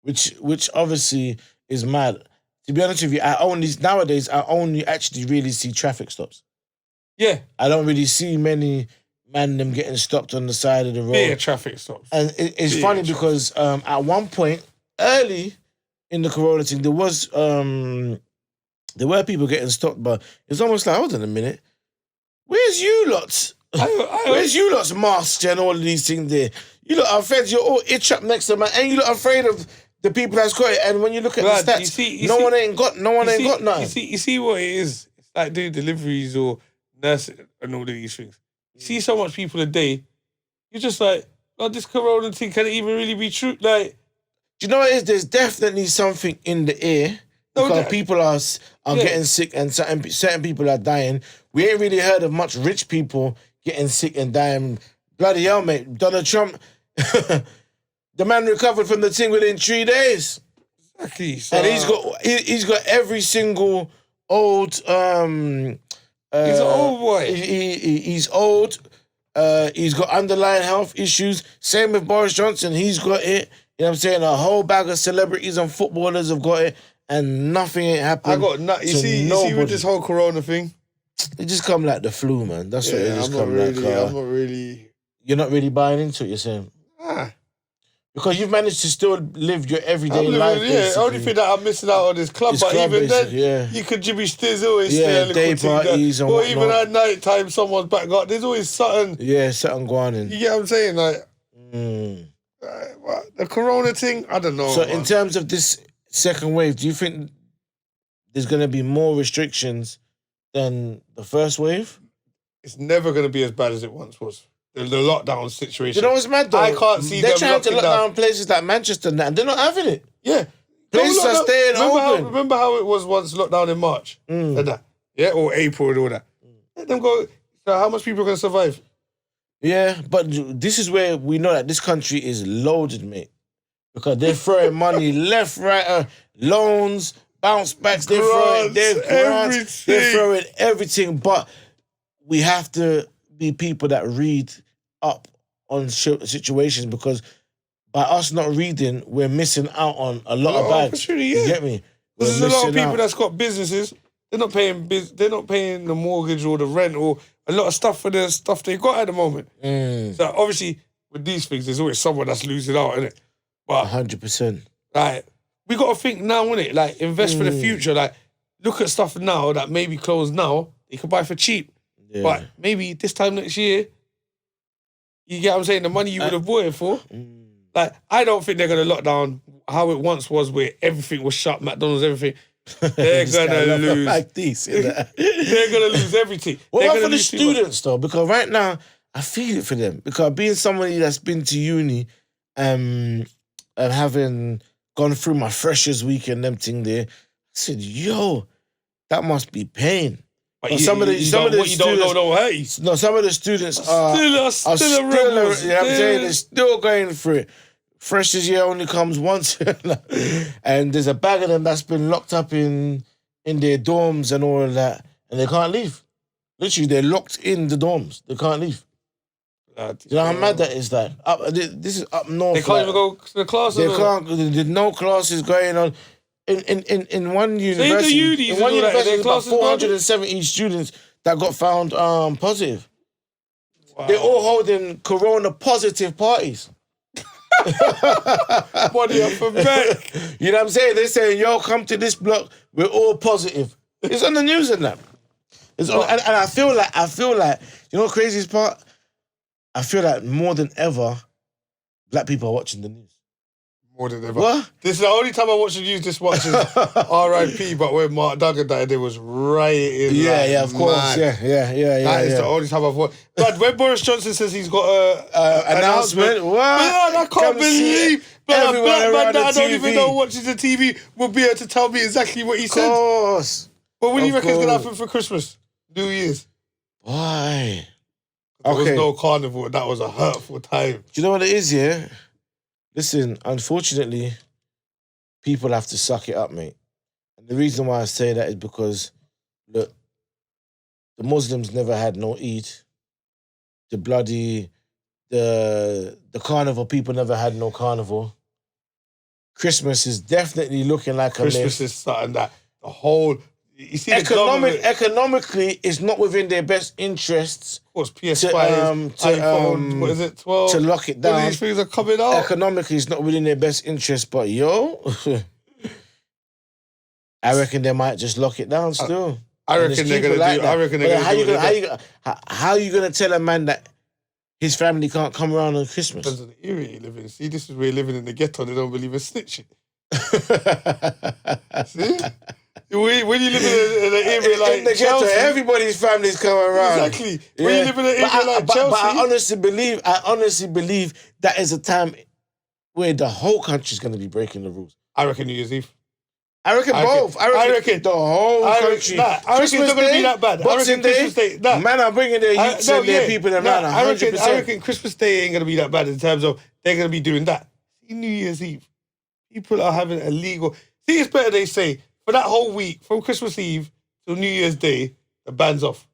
which obviously is mad. To be honest with you, nowadays I only actually really see traffic stops. Yeah. I don't really see many them getting stopped on the side of the road. Big traffic stops. And it's funny because at one point, early in the corona thing, there were people getting stopped, but it's almost like, hold on a minute, where's you lots? Where's you lot's masks and all of these things there? You lot are feds, you're all itch up next to man, and you lot are afraid of the people that's got it. And when you look at the stats, no one ain't got nothing. You see what it is? It's like doing deliveries or nursing and all of these things. You see so much people a day, you're just like, oh, this corona thing, can it even really be true? Like, do you know what it is? There's definitely something in the air because people are getting sick and certain people are dying. We ain't really heard of much rich people getting sick and dying. Bloody hell, mate. Donald Trump, the man recovered from the thing within 3 days. Exactly. So, and he's got every single old... he's an old boy. He's old. He's got underlying health issues. Same with Boris Johnson. He's got it. You know what I'm saying? A whole bag of celebrities and footballers have got it, and nothing ain't happened. I got nothing. You see with this whole corona thing? It just come like the flu, man. That's what it just come like. I'm not really... You're not really buying into it, you're saying? Because you've managed to still live your everyday life. Yeah, the only thing that I'm missing out on is club. But even then, you could Jimmy Stiz always stay a little day parties or even at night time, someone's back got. There's always something. Yeah, something going on. You get what I'm saying? Like, the corona thing, I don't know. So in terms of this second wave, do you think there's going to be more restrictions than the first wave? It's never going to be as bad as it once was. The lockdown situation. You know what's mad though? I can't see they're them trying to lock down places like Manchester and that, and they're not having it. Yeah. Places are staying open. Remember how it was once lockdown in March? And that? Yeah, or April and all that. Let them go. So how much people are going to survive? Yeah, but this is where we know that this country is loaded, mate. Because they're throwing money left, right, loans, bounce backs, they're throwing everything. But we have to be people that read up on situations, because by us not reading, we're missing out on a lot of bags. You get me? There's a lot of people that's got businesses. They're not paying the mortgage or the rent or a lot of stuff for the stuff they got at the moment. So obviously with these things, there's always someone that's losing out, innit? But 100%. Like, we got to think now, innit? Like, invest for the future. Like, look at stuff now that maybe closed now, you can buy for cheap. Yeah. But maybe this time next year, you get what I'm saying, the money you would have bought it for. Like, I don't think they're going to lock down how it once was, where everything was shut, McDonald's, everything. They're going to lose. Like this. They're going to lose everything. What about for the students, though? Because right now, I feel it for them. Because being somebody that's been to uni and having gone through my freshers week and them thing there, I said, yo, that must be pain. But some of the students are still rebels. Yeah, I'm saying they're still going through it. Freshers year only comes once, and there's a bag of them that's been locked up in their dorms and all of that, and they can't leave. Literally, they're locked in the dorms. They can't leave. You know how mad that is? Like, this is up north. They can't even go to the classes. They can't. There's no classes going on. In one university, there's about 470 students that got found positive. Wow. They're all holding corona positive parties. Body up for back. You know what I'm saying? They're saying, yo, come to this block, we're all positive. It's on the news and that. And I feel like, you know the craziest part? I feel like more than ever, black people are watching the news. More than ever. What? This is the only time I watch the news this much is R.I.P. But when Mark Duggan died, there was rioting. Yeah, of course. Yeah. That is the only time I've watched. But when Boris Johnson says he's got an announcement, what? Man, I can't believe a black man that I don't even know watches the TV will be able to tell me exactly what he said. Of course. But what do you reckon is going to happen for Christmas? New Year's? Why? There was no carnival. That was a hurtful time. Do you know what it is, yeah? Listen, unfortunately, people have to suck it up, mate. And the reason why I say that is because, look, the Muslims never had no Eid. The carnival people never had no carnival. Christmas is definitely looking like a myth. Christmas is something that the whole... You see economically, it's not within their best interests. Of course, PS5, iPhone, what is it, 12? To lock it down. All these things are coming out. Economically, it's not within their best interest, but I reckon they might just lock it down still. I reckon they're going to do. I reckon they're going to do. How are you going to tell a man that his family can't come around on Christmas? Depends on the area you live in. See, this is where you're living in the ghetto. They don't believe in snitching. See? When you live in an area like in the Chelsea, ghetto, everybody's families come around. Exactly. Yeah. When you live in an area like Chelsea, but I honestly believe that is a time where the whole country's going to be breaking the rules. I reckon New Year's Eve. I reckon both. I reckon the whole country. I reckon it's not going to be that bad. I reckon Christmas Day. Man are bringing their youths and their people around. I reckon Christmas Day ain't going to be that bad in terms of they're going to be doing that. See, New Year's Eve, people are having illegal. See, it's better they say for that whole week from Christmas Eve till New Year's Day, the band's off.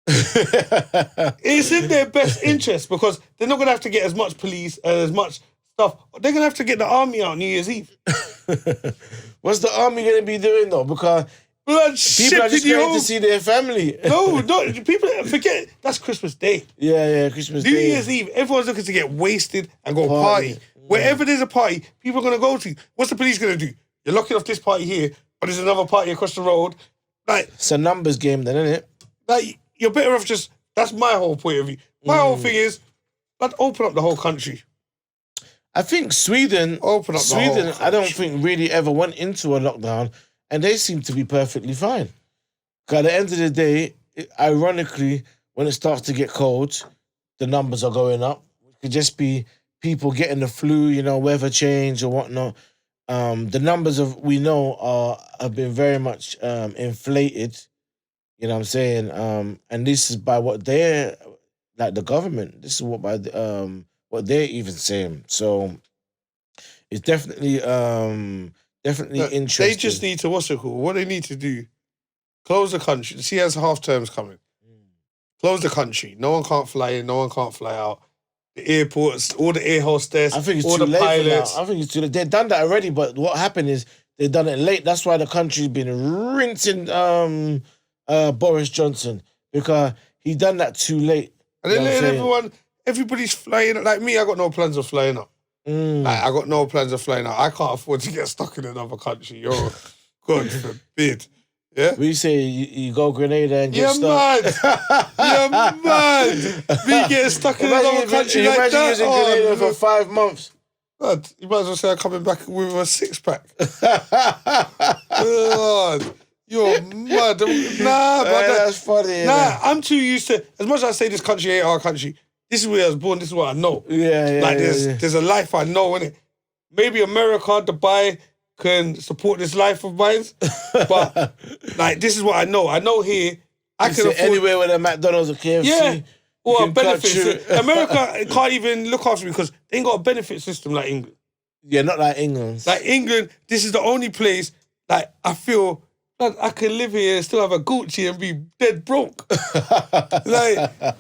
It's in their best interest because they're not going to have to get as much police and as much stuff. They're going to have to get the army out New Year's Eve. What's the army going to be doing though? Because people are just going to see their family. No, people forget that's Christmas Day. Yeah, Christmas Day. New Year's Eve, everyone's looking to get wasted and go party. Wherever there's a party, people are going to go to. What's the police going to do? You're locking off this party here, but there's another party across the road. Like, it's a numbers game then, isn't it? Like, you're better off just, that's my whole point of view. My whole thing is, let's open up the whole country. I think Sweden, I don't think really ever went into a lockdown, and they seem to be perfectly fine. Because at the end of the day, ironically, when it starts to get cold, the numbers are going up. It could just be people getting the flu, weather change or whatnot. The numbers have been very much inflated. You know what I'm saying? And this is by what they're like the government. This is what they're even saying. So it's definitely interesting. They just need to what they need to do, close the country. See, as half terms coming. Close the country. No one can't fly in, no one can't fly out. The airports, all the air hostess, I think it's all too the late pilots. I think it's too late. They've done that already, but what happened is they've done it late. That's why the country's been rinsing Boris Johnson, because he done that too late. And then letting everybody's flying. Like me, I got no plans of flying up. I got no plans of flying out. I can't afford to get stuck in another country. God forbid. Yeah? We say you go Grenada and get stuck. You're mad. Me getting stuck in another country like that. Imagine using Grenada for 5 months. God, you might as well say I'm coming back with a 6-pack. God, you're mad. Nah, but that's funny. Nah, I'm too used to, as much as I say this country ain't our country, this is where I was born, this is what I know. There's a life I know, innit? Maybe America, Dubai can support this life of mine, but this is what I know. I know here, I can afford... Anywhere with a McDonald's or KFC. Yeah, or a benefit. America can't even look after me because they ain't got a benefit system like England. Yeah, not like England. Like England, this is the only place I feel I can live here and still have a Gucci and be dead broke.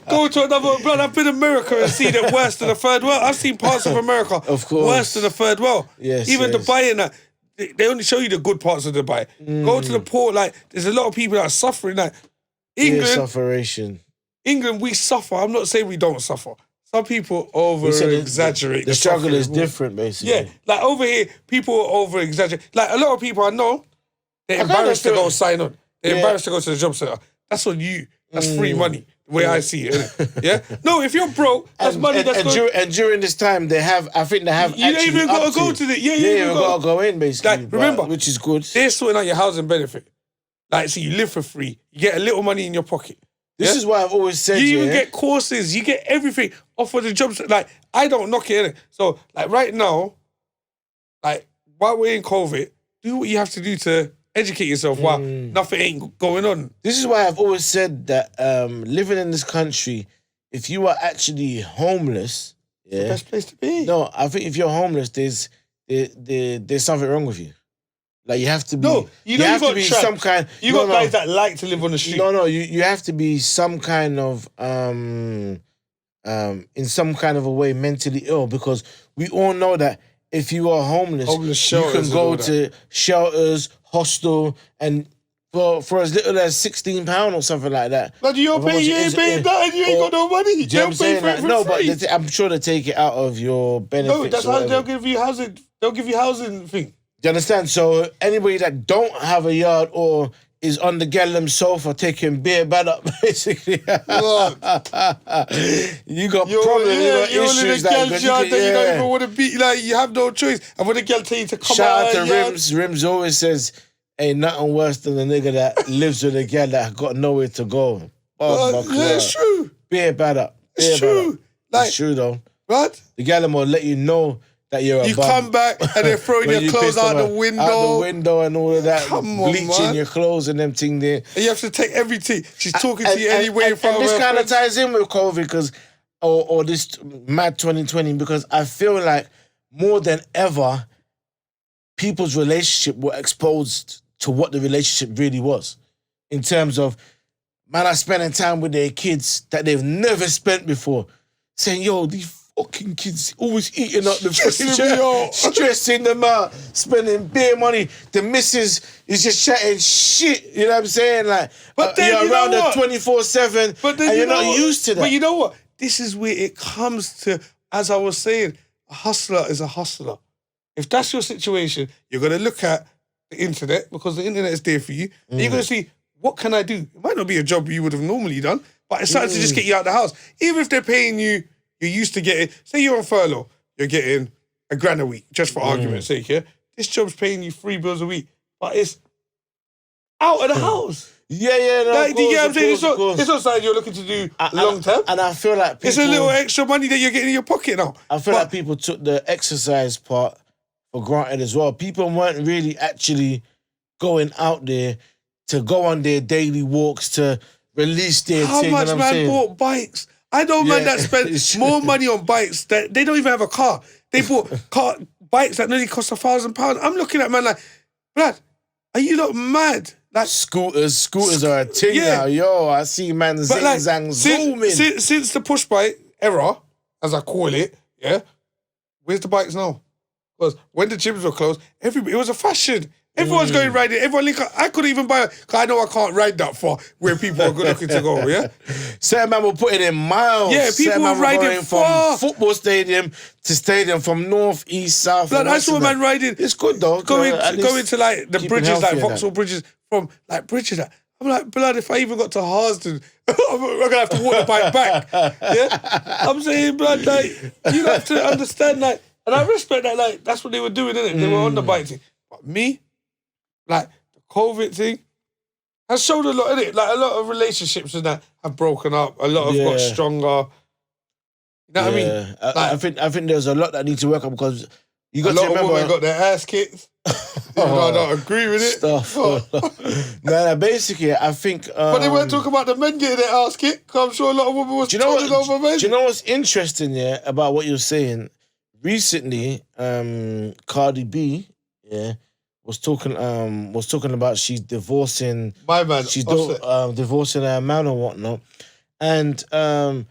Go to another... Blood, I've been in America and seen it worse than the third world. I've seen parts of America worse than the third world. Yes, even Dubai and that. They only show you the good parts of Dubai. Go to the port, there's a lot of people that are suffering. England, we suffer. I'm not saying we don't suffer. Some people over-exaggerate. The struggle is different, basically. Yeah, over here, people over-exaggerate. A lot of people I know, they're embarrassed to go sign on. They're embarrassed to go to the job centre. That's on you. That's free money, the way I see it. Innit? Yeah? No, if you're broke, that's money that's going... And during this time, they have You ain't even got to go to the... Yeah, you ain't got to go in, basically. Remember, which is good. They're sorting out your housing benefit. So you live for free. You get a little money in your pocket. This is why I've always said... You even get courses. You get everything off of the jobs. I don't knock it, innit? So, right now, while we're in COVID, do what you have to do to... educate yourself while nothing ain't going on. This is why I've always said that living in this country, if you are actually homeless... It's the best place to be. No, I think if you're homeless, there's something wrong with you. You have to be... No, you have to be some kind... You got guys that like to live on the street. No, you have to be some kind of... in some kind of a way mentally ill, because we all know that if you are homeless you can go to shelters, hostel, and for as little as £16 or something like that. Like you ain't paying that and you ain't got no money. They'll pay for it for free. But I'm sure they take it out of your benefits. No, that's how they'll give you housing. They'll give you housing thing. Do you understand? So anybody that don't have a yard or is on the Gellum sofa taking beer bad up, basically. You got problems, you got issues. You're in a yard that you don't even want to be. Like, you have no choice. And when the girl tell you to come out. Shout out to Rims. Rims always says, ain't nothing worse than a nigga that lives with a girl that got nowhere to go. It's true. Beer bad up. It's true. Like, it's true, though. What? The Gellum will let you know that you're a You bum. come back and they're throwing your clothes out the window. Out the window and all of that. Come on, bleaching man. your clothes and them thing there. And you have to take everything. She's talking to you anyway. And this kind of ties in with COVID because, or this mad 2020, because I feel like more than ever, people's relationship were exposed to what the relationship really was. In terms of, man, are spending time with their kids that they've never spent before. Saying, yo, these fucking kids always eating up the stressing them out, spending beer money. The missus is just chatting shit. You know what I'm saying? Like, but then, you're around her 24/7, and you're not used to that. But you know what? This is where it comes to, as I was saying, a hustler is a hustler. If that's your situation, you're going to look at the internet because the internet is there for you, and you're going to see, what can I do? It might not be a job you would have normally done, but it's something to just get you out of the house. Even if they're paying you, you're used to getting, say you're on furlough, you're getting $1,000 a week, just for argument's sake, yeah? This job's paying you $3 a week, but it's out of the house. Yeah, no, like, do you get what I'm saying? It's not something you're looking to do long term. And I feel like people, it's a little extra money that you're getting in your pocket now. I feel like people took the exercise part for granted as well. People weren't really actually going out there to go on their daily walks, to release their How thing. much you know man bought bikes? I know man that spent more money on bikes that they don't even have a car. They bought bikes that nearly cost £1,000. I'm looking at man like, Brad, are you not mad? Like scooters are a thing now. Yo, I see man zing-zang zooming. Since the push bike era, as I call it, yeah, where's the bikes now? Because when the gyms were closed, it was a fashion. Everyone's going riding. I couldn't even buy it because I know I can't ride that far where people are looking to go, yeah? Certain man will put it in miles. Yeah, people were riding far. From football stadium to stadium, from north, east, south. Blood, I saw a man riding. It's good though. Going to like the bridges, like Vauxhall bridges, from like bridges. I'm like, blood, if I even got to Harsden, I'm going to have to walk the bike back. Yeah? I'm saying, blood, like, you have to understand, like, and I respect that, like, that's what they were doing, innit? They were on the bike thing. But me, like, the COVID thing has showed a lot, innit? Like, a lot of relationships and that have broken up. A lot have got stronger. You know what I mean? Like, I think there's a lot that needs to work on because you got to remember... A lot of women got their ass kicked. Even though I don't agree with it. No, basically, I think... but they weren't talking about the men getting their ass kicked because I'm sure a lot of women was talking over men. Do you know what's interesting, about what you're saying? Recently, Cardi B, was talking about she's divorcing my man. She's divorcing her man or whatnot, and a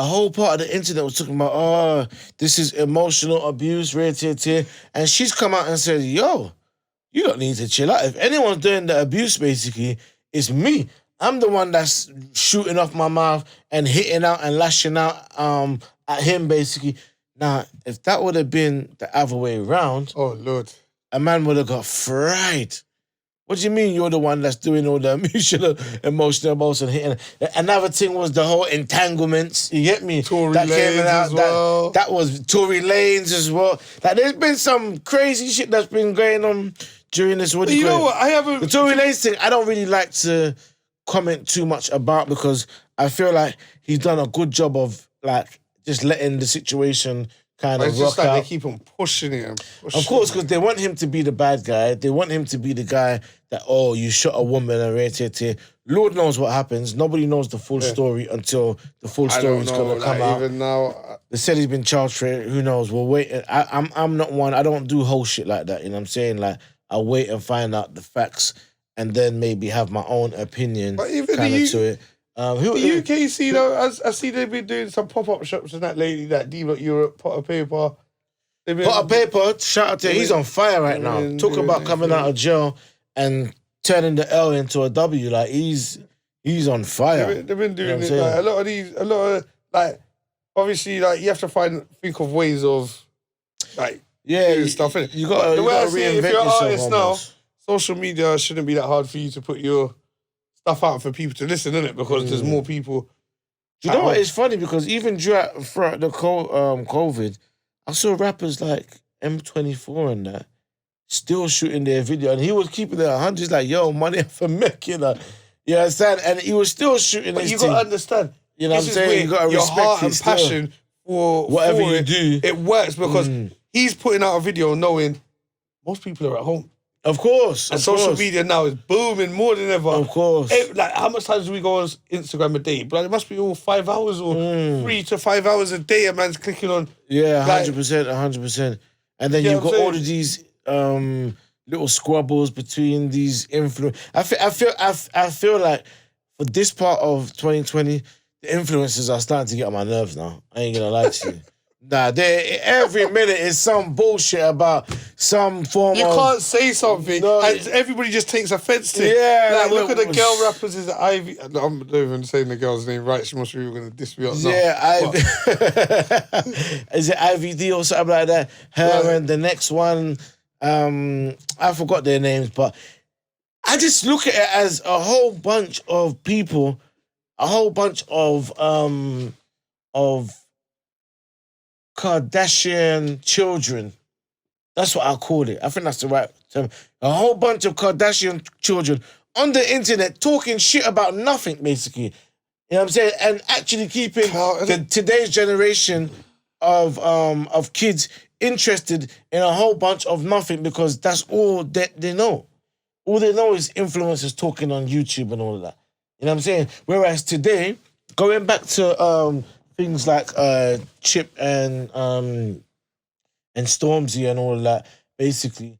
whole part of the internet was talking about this is emotional abuse, and she's come out and said, yo, you don't need to chill out. If anyone's doing the abuse, basically, it's me. I'm the one that's shooting off my mouth and hitting out and lashing out at him, basically. Now, if that would have been the other way around, oh Lord, a man would have got fried. What do you mean you're the one that's doing all the emotional hitting? Another thing was the whole entanglements. You get me? Tory Lanez as well. That was Tory Lanez as well. Like, there's been some crazy shit that's been going on during this. You know what? The Tory Lanez thing, I don't really like to comment too much about because I feel like he's done a good job of like just letting the situation kind of rock out. They keep on pushing it. Of course, because they want him to be the bad guy. They want him to be the guy that, you shot a woman and Lord knows what happens. Nobody knows the full story until the full story is going to come out. Even now, they said he's been charged for it. Who knows? We'll wait. I'm not one. I don't do whole shit like that. You know what I'm saying? Like, I'll wait and find out the facts and then maybe have my own opinion but even kind of to it. The UKC though, I see they've been doing some pop-up shops and that lately, that Diva Europe, Pot of Paper. Pot of paper, shout out to him. He's on fire right now. Talk about coming out of jail and turning the L into a W. Like, he's on fire. They've been doing it. Like, a lot of, like, obviously, like, you have to think of ways of, like, doing stuff, innit? You got to reinvent if you're an yourself artist almost. now, social media shouldn't be that hard for you to put your stuff out for people to listen, innit? Because there's more people. Do you know what? It's funny because even throughout the COVID, I saw rappers like M24 and that still shooting their video, and he was keeping it 100. He's like, yo, money for Mick, you know. You understand? And he was still shooting but his you got to understand. You know what I'm saying? You got to respect your heart and still. passion for whatever you do. It works because he's putting out a video knowing most people are at home. Of course. And social media now is booming more than ever. Of course. Like, how much times do we go on Instagram a day? But it must be all 5 hours or 3 to 5 hours a day a man's clicking on. Yeah, 100%. And then you've got all of these little squabbles between these influencers. I feel like for this part of 2020, the influencers are starting to get on my nerves now. I ain't gonna lie to you. Nah, every minute is some bullshit about some form of... You can't say something and everybody just takes offense to it. Yeah. Like, look at the girl rappers. Is it Ivy? I'm not even saying the girl's name right. She must be going to diss me up now. Yeah, Ivy. Is it IVD or something like that? Her and the next one, I forgot their names, but I just look at it as a whole bunch of people, a whole bunch of Kardashian children. That's what I call it. I think that's the right term. A whole bunch of Kardashian children on the internet talking shit about nothing, basically. You know what I'm saying? And actually keeping today's generation of kids interested in a whole bunch of nothing because that's all that they know. All they know is influencers talking on YouTube and all of that. You know what I'm saying? Whereas today, going back to things like Chip and Stormzy and all of that, basically,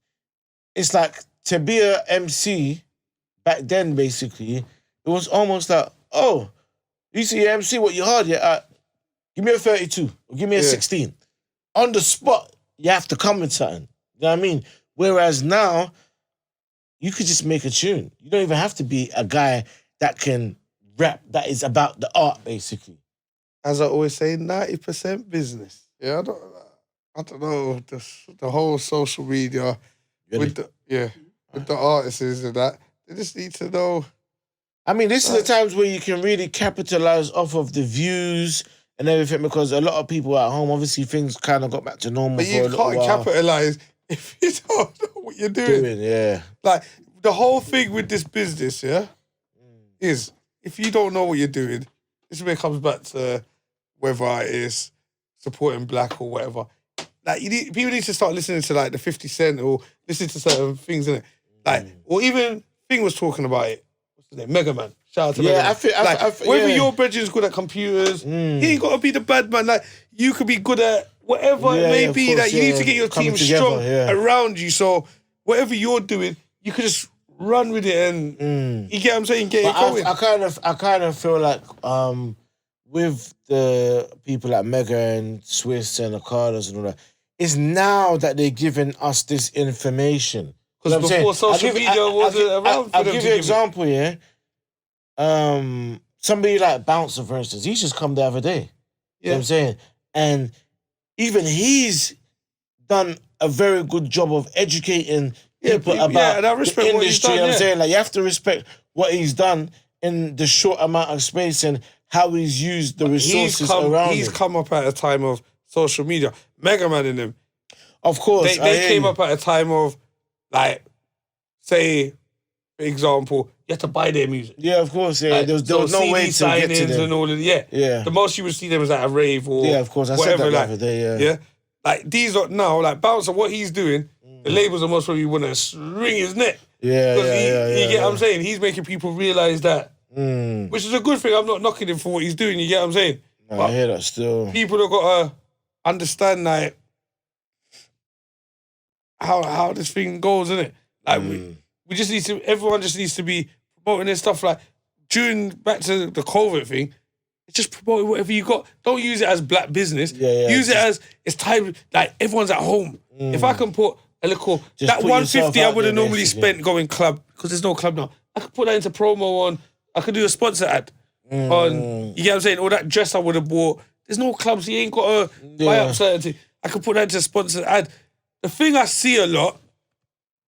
it's like to be a MC back then, basically, it was almost like, oh, you see your MC, what you hard? Yeah, give me a 32 or give me a 16. On the spot, you have to come with something. You know what I mean? Whereas now, you could just make a tune. You don't even have to be a guy that can rap, that is about the art, basically. As I always say, 90% business. Yeah, I don't know, the whole social media with the artists and that. They just need to know. I mean, this is the times where you can really capitalize off of the views and everything because a lot of people at home, obviously things kind of got back to normal. But you can't capitalize if you don't know what you're doing. Yeah. Like, the whole thing with this business, is if you don't know what you're doing, this is where it comes back to whether it is supporting black or whatever. Like, people need to start listening to, like, the 50 Cent or listening to certain things, innit? Like, or even Thing was talking about it. What's his name? Mega Man. Shout out to Mega Man. I feel whether your brethren's good at computers, he ain't got to be the bad man. Like, you could be good at whatever it may be. Course, you need to get your team strong around you. So whatever you're doing, you could just run with it and you get what I'm saying, get it going. I kind of feel like with the people like Mega and Swiss and the Carlos and all that, it's now that they're giving us this information. Because before social media wasn't around. I'll give you an example, somebody like Bouncer, for instance, he's just come the other day. You know what I'm saying? And even he's done a very good job of educating people about and I respect the what he's industry. done, You know what I'm saying? Like, you have to respect what he's done in the short amount of space and how he's used the resources around him. He's come up at a time of social media. Mega Man in him. Of course. They came up at a time of, like, say, for example, you had to buy their music. Yeah, of course. Yeah, like, there was no way to get to them. And all of yeah. The most you would see them was at a rave or of course. I whatever. Said that the other day, yeah. Like, these are now, like, Bouncer, what he's doing, the labels are most probably want to wring his neck. Yeah. You get what I'm saying? He's making people realise that. Which is a good thing. I'm not knocking him for what he's doing, you get what I'm saying? No, I hear that still. People have got to understand, like, how this thing goes, innit? Like, we just need to, everyone just needs to be promoting their stuff. Like, back to the COVID thing, just promote whatever you got. Don't use it as black business. Use it as it's time. Like everyone's at home. If I can put a little that 150 I would have normally spent going club because there's no club now. I could put that into promo on. I could do a sponsor ad on. You get what I'm saying? Or that dress I would have bought. There's no clubs. You ain't got to buy up certain things. I could put that into a sponsor ad. The thing I see a lot,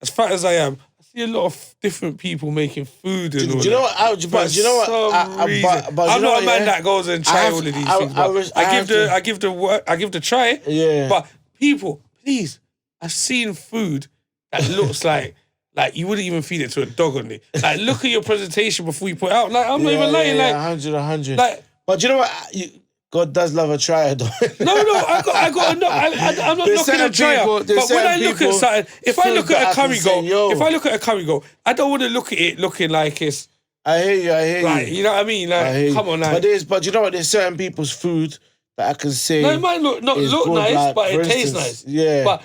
as fat as I am, I see a lot of different people making food and all. Do you know what? But you know what? I'm not a man that goes and try all of these things. I give the try. Yeah. But people, please, I've seen food that looks like you wouldn't even feed it to a dog on it. Like, look at your presentation before you put it out. Like, I'm not even lying. Like 100. Like, but you know what? God does love a trier, though. No, I got. I'm not knocking a trier. But when I look at something, if I look at a curry goat, I don't want to look at it looking like it's. I hear you. Like, you know what I mean? Like, come on, now. But you know what? There's certain people's food that I can say. No, it might not look good, nice, like, but it tastes nice. Yeah. But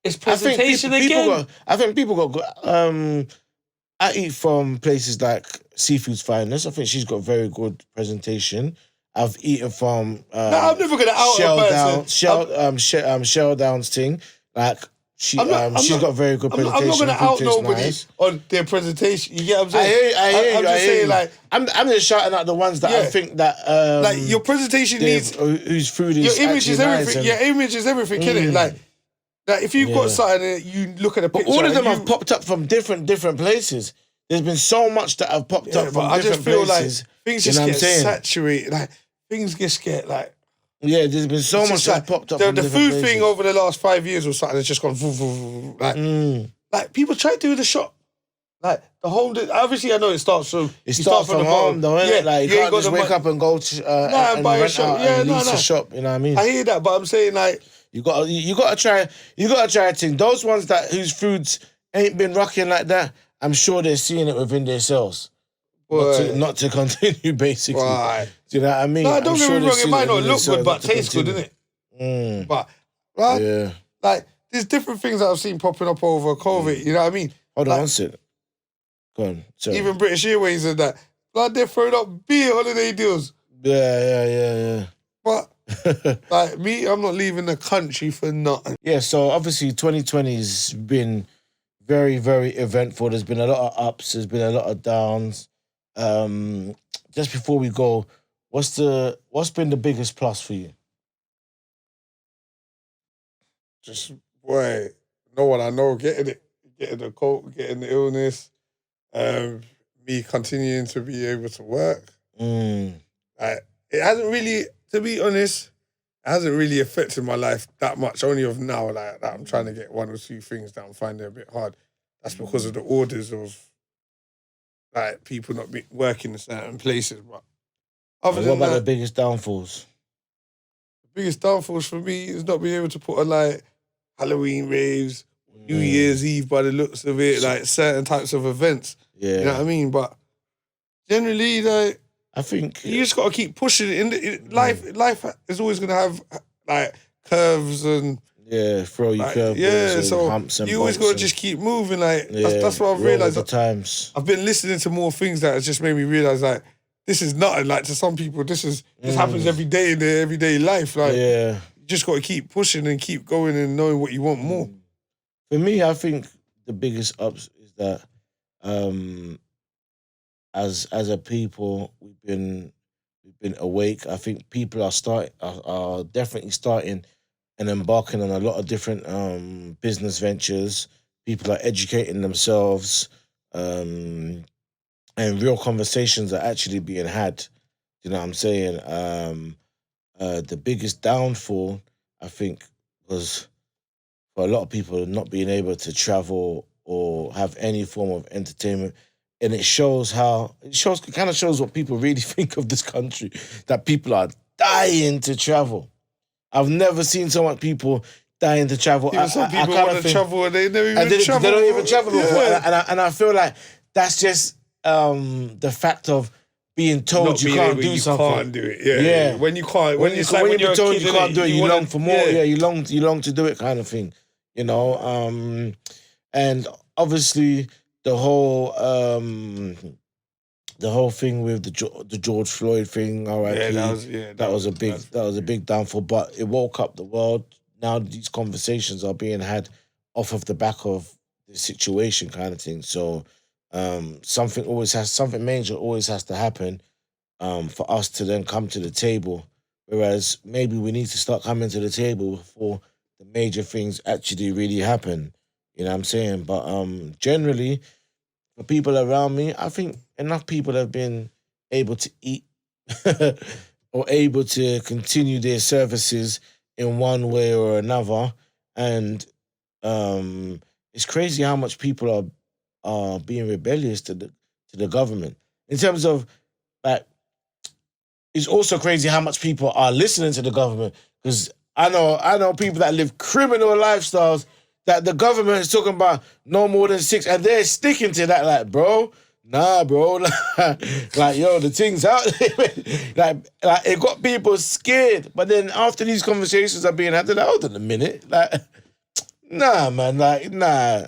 it's presentation again. I think people got. I eat from places like Seafood's Finest. I think she's got very good presentation. I've eaten from I'm never gonna out a person. Shell Down's thing. Like she's got very good presentation. I'm not gonna out nobody on their presentation. You get what I'm saying? I hear you. I'm just saying, like, I'm just shouting out the ones that I think that like your presentation needs whose food is your image is everything. Nice Your image is everything, innit? Like if you've got something and you look at a picture, but all of them have popped up from different places. There's been so much that have popped up from different places. I just feel like things just get saturated. Like things just get like. Yeah, there's been so much that popped up. The food thing over the last 5 years or something has just gone. Like people try to do the shop. Like the home. Obviously, I know it starts from. It starts from home, though, innit? Like you can't just wake up and go and buy a shop. A shop. You know what I mean? I hear that, but I'm saying like you gotta try a thing. Those ones whose foods ain't been rocking like that, I'm sure they're seeing it within themselves. Not to continue, basically. Right. Do you know what I mean? No, don't get me wrong. It might not look good, but taste good, innit? But like there's different things that I've seen popping up over COVID. You know what I mean? Hold on, one second. Go on. Sorry. Even British Airways and that. Like they're throwing up beer holiday deals. Yeah. But like me, I'm not leaving the country for nothing. Yeah. So obviously, 2020's been very, very eventful. There's been a lot of ups. There's been a lot of downs. Just before we go, what's been the biggest plus for you? Just no one I know getting the cold, getting the illness, me continuing to be able to work. Like, it hasn't really, to be honest, it hasn't really affected my life that much. Only of now, like that I'm trying to get one or two things that I'm finding a bit hard. That's because of the orders of like people not working in certain places. But other than what about the biggest downfalls? The biggest downfalls for me is not being able to put on like Halloween raves, New Year's Eve by the looks of it, like certain types of events. Yeah. You know what I mean? But generally, like, I think you just got to keep pushing it. Life is always going to have like curves and throw you curves. Yeah, so humps and you always got to just keep moving. Like that's what I've realized. At times, I've been listening to more things that has just made me realize like this is nothing. Like to some people, this happens every day in their everyday life. Like you just got to keep pushing and keep going and knowing what you want more. For me, I think the biggest ups is that as a people, we've been awake. I think people are definitely starting and embarking on a lot of different business ventures. People are educating themselves, and real conversations are actually being had. You know what I'm saying? The biggest downfall, I think, was for a lot of people not being able to travel or have any form of entertainment. And it kind of shows what people really think of this country, that people are dying to travel. I've never seen so much people dying to travel. Even some people want to travel and they never even travel. They don't even travel before. And I feel like that's just the fact of being told you can't do something. You can't do it. Yeah. When you can't, when you're told you can't do it, you long for more. Yeah, you long to do it, kind of thing. You know, and obviously the whole the whole thing with the George Floyd thing, R.I.P. That was a big downfall. But it woke up the world. Now these conversations are being had off of the back of the situation, kind of thing. So something major always has to happen for us to then come to the table. Whereas maybe we need to start coming to the table before the major things actually really happen. You know what I'm saying? But generally, for people around me, I think enough people have been able to eat or able to continue their services in one way or another. And it's crazy how much people are being rebellious to the government. In terms of like, it's also crazy how much people are listening to the government, because I know people that live criminal lifestyles that the government is talking about no more than 6, and they're sticking to that. Like, bro, nah, bro, like yo, the thing's out there. like it got people scared. But then after these conversations are being had, they're like, hold on a minute, like, nah, man, like, nah.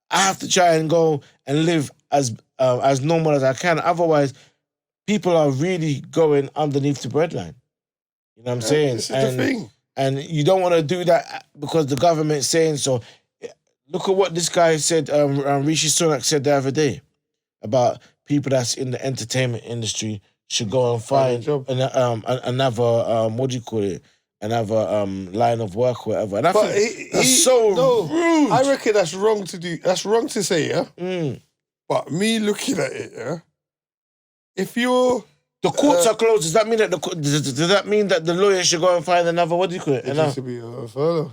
I have to try and go and live as normal as I can. Otherwise, people are really going underneath the breadline. You know what I'm saying? This is the thing. And you don't want to do that because the government's saying so. Look at what this guy said, Rishi Sunak said the other day about people that's in the entertainment industry should go and find another, what do you call it? Another line of work or whatever. And I think that's rude. I reckon that's wrong to do. That's wrong to say, yeah? But me looking at it, yeah? If you're... The courts are closed. Does that mean that the lawyer should go and find another? What do you call it? It used to be a furlough.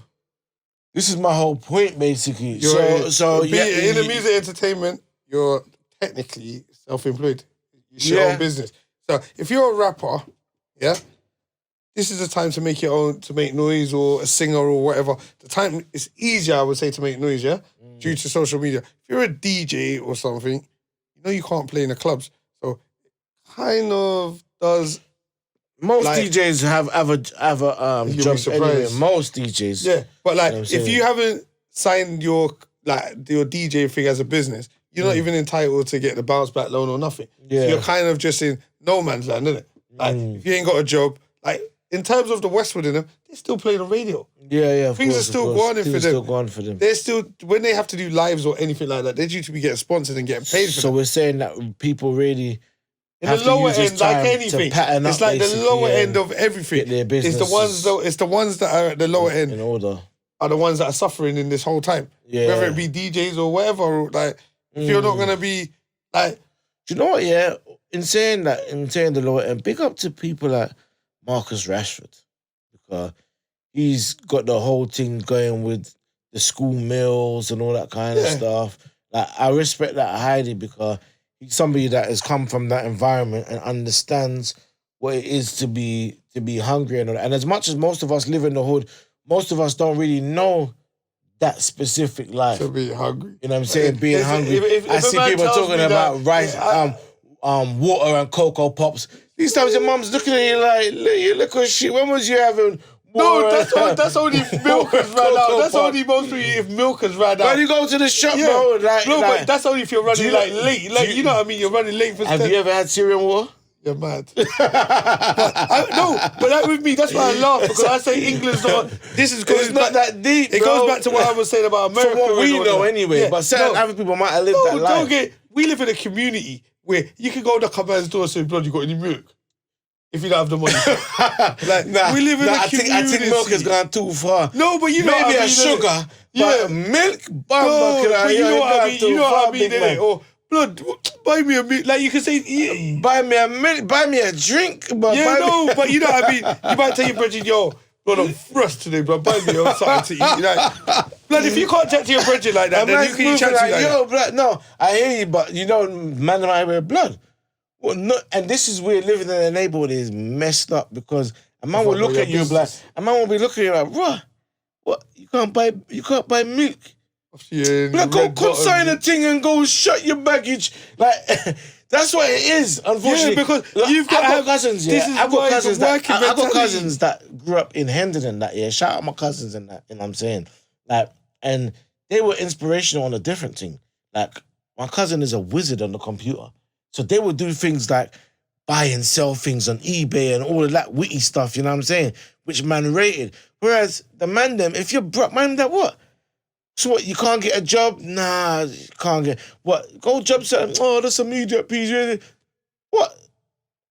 This is my whole point, basically. In the music entertainment, you're technically self-employed. It's your own business. So if you're a rapper, yeah, this is the time to make your own, to make noise, or a singer or whatever. The time it's easier, I would say, to make noise, yeah, due to social media. If you're a DJ or something, you know you can't play in the clubs. So kind of does. Most DJs have a job anyway. Most DJs, yeah. But like, if you haven't signed your DJ thing as a business, you're not even entitled to get the bounce back loan or nothing. Yeah. So you're kind of just in no man's land, isn't it? Like, if you ain't got a job, like in terms of the Westwood in them, they still play the radio. Yeah. Things are still going for them. Still going for them. They're still, when they have to do lives or anything like that, they're due to be getting sponsored and getting paid for. So we're saying that people really. In the lower end, like anything, it's like the lower end of everything. It's the ones that are at the lower end in order are the ones that are suffering in this whole time. Yeah. Whether it be DJs or whatever, like if you're not gonna be like, do you know what? Yeah, in saying the lower end, big up to people like Marcus Rashford, because he's got the whole thing going with the school meals and all that kind of stuff. Like, I respect that highly because he's somebody that has come from that environment and understands what it is to be hungry and all that. And as much as most of us live in the hood, most of us don't really know that specific life. To be hungry. You know what I'm saying? Being hungry. I see people talking about rice, water and Cocoa Pops. These times your mum's looking at you like, look at shit. When was you having water? No, that's only if milk has ran out. That's only mostly if milk has ran out. When you go to the shop, bro. But that's only if you're running late. Like, you know what I mean? You're running late for. Have you ever had cereal and water? You're mad. but that with me, that's why I laugh, because I say England's not. This is it's not that deep. It goes back to what I was saying about America. From what we know, anyway. Yeah, but certain other people might have lived that life. We live in a community where you can go knock a man's door and say, "Blood, you got any milk?" If you don't have the money. We live in a community. I think milk has gone too far. No, but you know maybe what I mean, a sugar, but milk, but you know what I mean. You know what I mean, innit? Or blood, buy me a milk. Like you can say, buy me a milk, buy me a drink. But but you know what I mean. You might tell your brethren, yo, blood, I'm thrust today, bro. Buy me something to eat. Like, blood, if you can't chat to your brethren like that, then you can chat to you like blood. No, I hear you, but you know, man, I wear blood. Well, no, and this is where living in a neighborhood is messed up, because a man will look at you like, a man will be looking at you like, bro, what? You can't buy milk. Like, go consign a thing and go shut your baggage. Like, that's what it is, unfortunately. Yeah, because I've got cousins, I've got cousins that grew up in Hendon and that, Shout out my cousins and that, you know what I'm saying? Like, and they were inspirational on a different thing. Like, my cousin is a wizard on the computer. So they would do things like buy and sell things on eBay and all of that witty stuff, you know what I'm saying? Which man rated. Whereas the man them, if you're broke, man, that what? So what, you can't get a job? Nah, you can't get, what? Go job search, oh, that's immediate piece. What?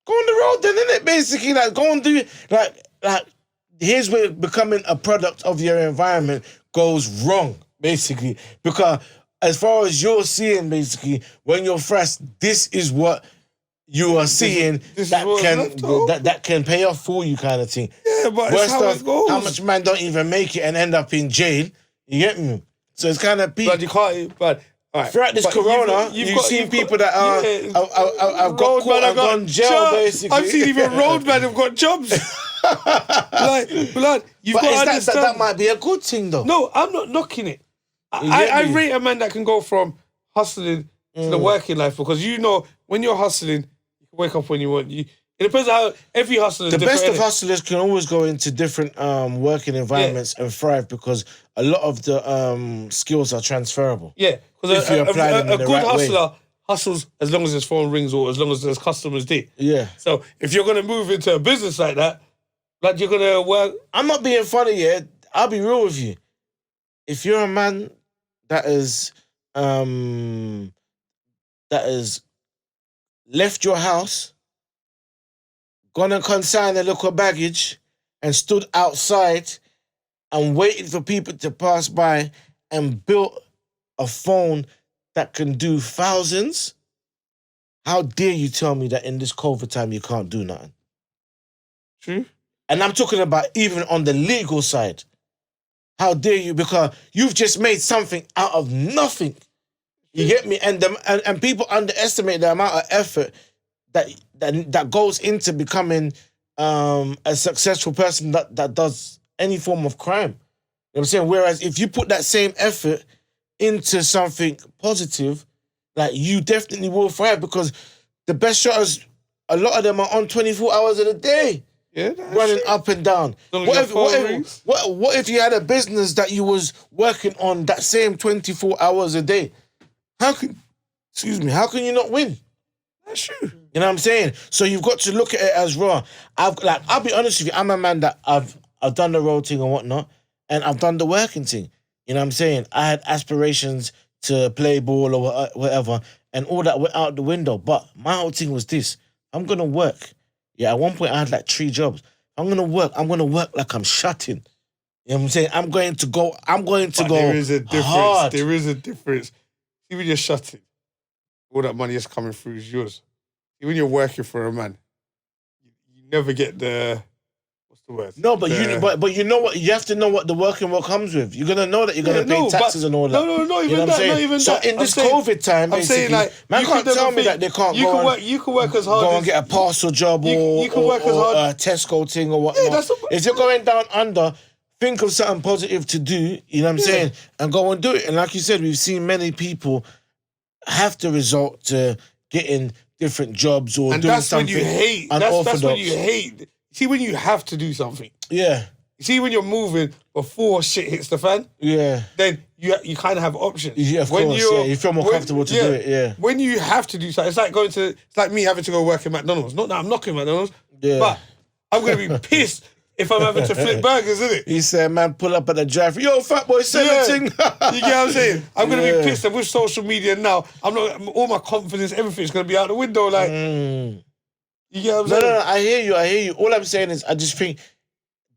Go on the road then, innit? Basically, like, go and do, like, here's where becoming a product of your environment goes wrong, basically. Because as far as you're seeing, basically, when you're fresh, this is what you are seeing that can pay off for you, kind of thing. Yeah, but it's how it goes. How much man don't even make it and end up in jail? You get me? So it's kind of peak. But you can't. But all right, throughout this corona, you've seen people that have got caught and gone jail, basically. I've seen even roadmen have got jobs. like, blood, you've got to understand. That might be a good thing, though. No, I'm not knocking it. I rate a man that can go from hustling to the working life, because you know when you're hustling, you can wake up when you want. It depends how every hustler is different. The best of hustlers can always go into different working environments and thrive, because a lot of the skills are transferable. Yeah, because a good hustler hustles as long as his phone rings or as long as there's customers there. Yeah. So if you're gonna move into a business like that, like you're gonna work. I'm not being funny here. I'll be real with you. If you're a man that is left your house, gone and consigned a little baggage, and stood outside and waited for people to pass by and built a phone that can do thousands, how dare you tell me that in this COVID time you can't do nothing? True. And I'm talking about even on the legal side. How dare you? Because you've just made something out of nothing. You get me? And people underestimate the amount of effort that goes into becoming a successful person that does any form of crime. You know what I'm saying? Whereas if you put that same effort into something positive, like, you definitely will thrive, because the best shotters, a lot of them are on 24 hours in a day. Yeah, running up and down. What if you had a business that you was working on that same 24 hours a day? How can you not win? That's true. You know what I'm saying? So you've got to look at it as raw. I'll be honest with you, I'm a man that I've done the road thing and whatnot, and I've done the working thing. You know what I'm saying? I had aspirations to play ball or whatever, and all that went out the window. But my whole thing was this: I'm gonna work. Yeah, at one point I had like 3 jobs. I'm gonna work like I'm shutting. You know what I'm saying? I'm going to go there is a difference. hard. There is a difference. See, when you're shutting, all that money is coming through is yours. See, when you're working for a man, you never get the, what's the word? No, but you know what? You have to know what the working world comes with. You're gonna know that you're gonna pay taxes and all that. No, not even that. Not even so that. in this COVID time, I'm saying, like, man can't tell me that they can't you can work as hard. Go and get a parcel job or a Tesco thing or whatnot. If you're going down under, think of something positive to do. You know what I'm saying? And go and do it. And like you said, we've seen many people have to resort to getting different jobs or doing something unorthodox. That's when you hate. See, when you have to do something. Yeah. See, when you're moving before shit hits the fan. Yeah. Then you kind of have options. Yeah, of course. You feel more comfortable to do it. Yeah. When you have to do something, it's like me having to go work in McDonald's. Not that I'm knocking McDonald's, but I'm gonna be pissed if I'm having to flip burgers, isn't it? He said, "Man, pull up at the drive-thru. Yo, fat boy, send the thing." You get what I'm saying? I'm gonna be pissed. And with social media now, all my confidence, everything's gonna be out the window. Like, you get what I'm saying? No, I hear you. All I'm saying is, I just think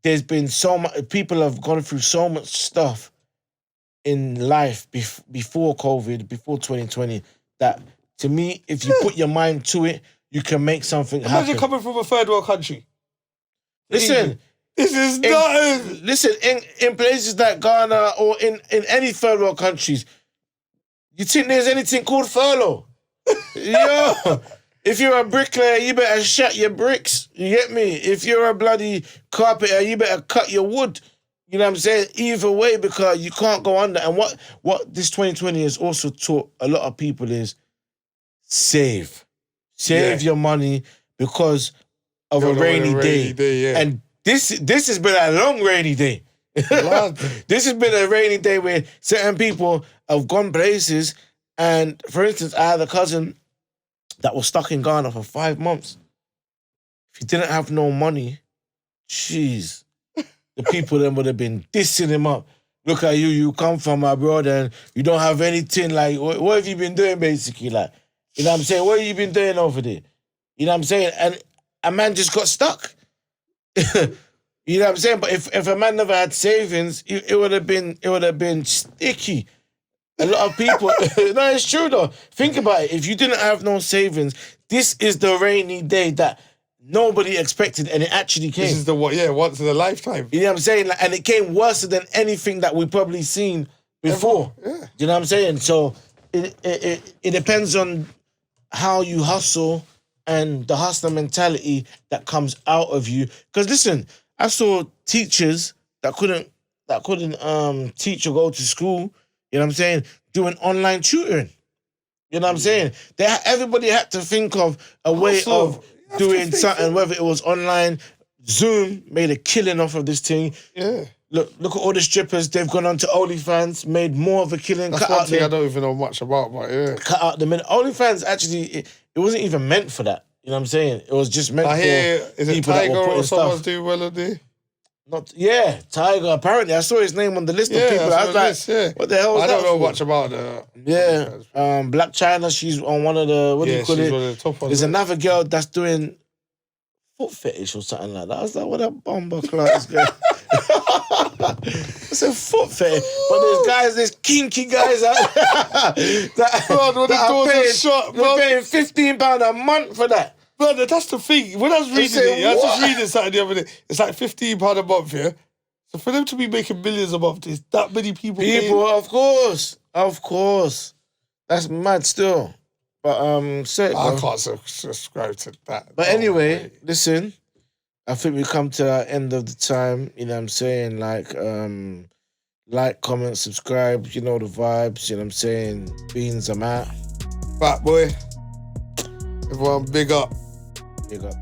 there's been so much. People have gone through so much stuff in life before COVID, before 2020. That, to me, if you put your mind to it, you can make something happen. Imagine coming from a third world country. Listen. This is nothing. Listen, in places like Ghana or in any third world countries, you think there's anything called furlough? Yo, if you're a bricklayer, you better shut your bricks. You get me? If you're a bloody carpenter, you better cut your wood. You know what I'm saying? Either way, because you can't go under. And what this 2020 has also taught a lot of people is save your money because of a rainy day. And this has been a long rainy day. This has been a rainy day where certain people have gone places. And for instance, I had a cousin that was stuck in Ghana for 5 months. If he didn't have no money, jeez, the people then would have been dissing him up. Look at you come from abroad and you don't have anything. Like, what have you been doing, basically? Like, you know what I'm saying? What have you been doing over there? You know what I'm saying? And a man just got stuck. You know what I'm saying? But if a man never had savings, it would have been sticky. A lot of people, no, it's true though. Think about it. If you didn't have no savings, this is the rainy day that nobody expected, and it actually came. This is once in a lifetime. You know what I'm saying? Like, and it came worse than anything that we've probably seen before. Yeah. You know what I'm saying? So it depends on how you hustle and the hustler mentality that comes out of you. Because listen, I saw teachers that couldn't teach or go to school. You know what I'm saying? Doing online tutoring. You know what I'm saying? Everybody had to think of a way of doing something, whether it was online. Zoom made a killing off of this thing. Yeah. Look at all the strippers. They've gone on to OnlyFans, made more of a killing. That's one thing I don't even know much about, but yeah. Cut out the minute. OnlyFans actually, it wasn't even meant for that. You know what I'm saying? It was just meant for is it people that Tiger were putting or someone's stuff. doing well on there? Tiger. Apparently, I saw his name on the list of people. I was like, what the hell is that? I don't know for? much about the. Yeah. Black China, she's on one of the, what do you call it? One of the top ones. There's another girl that's doing foot fetish or something like that. I was like, what a bomber clock is going. It's a foot fetish. But there's kinky guys out that are shot, bro. They're paying £15 a month for that. Brother, that's the thing. When I was reading I was just reading something the other day. It's like £15 a month, yeah? So for them to be making millions a month, there's that many people paying. Of course. That's mad still. But I can't subscribe to that. But anyway, listen, I think we come to the end of the time. You know what I'm saying? Like, comment, subscribe. You know the vibes. You know what I'm saying? Beans, I'm out. Fatboy. Everyone, big up. Big up.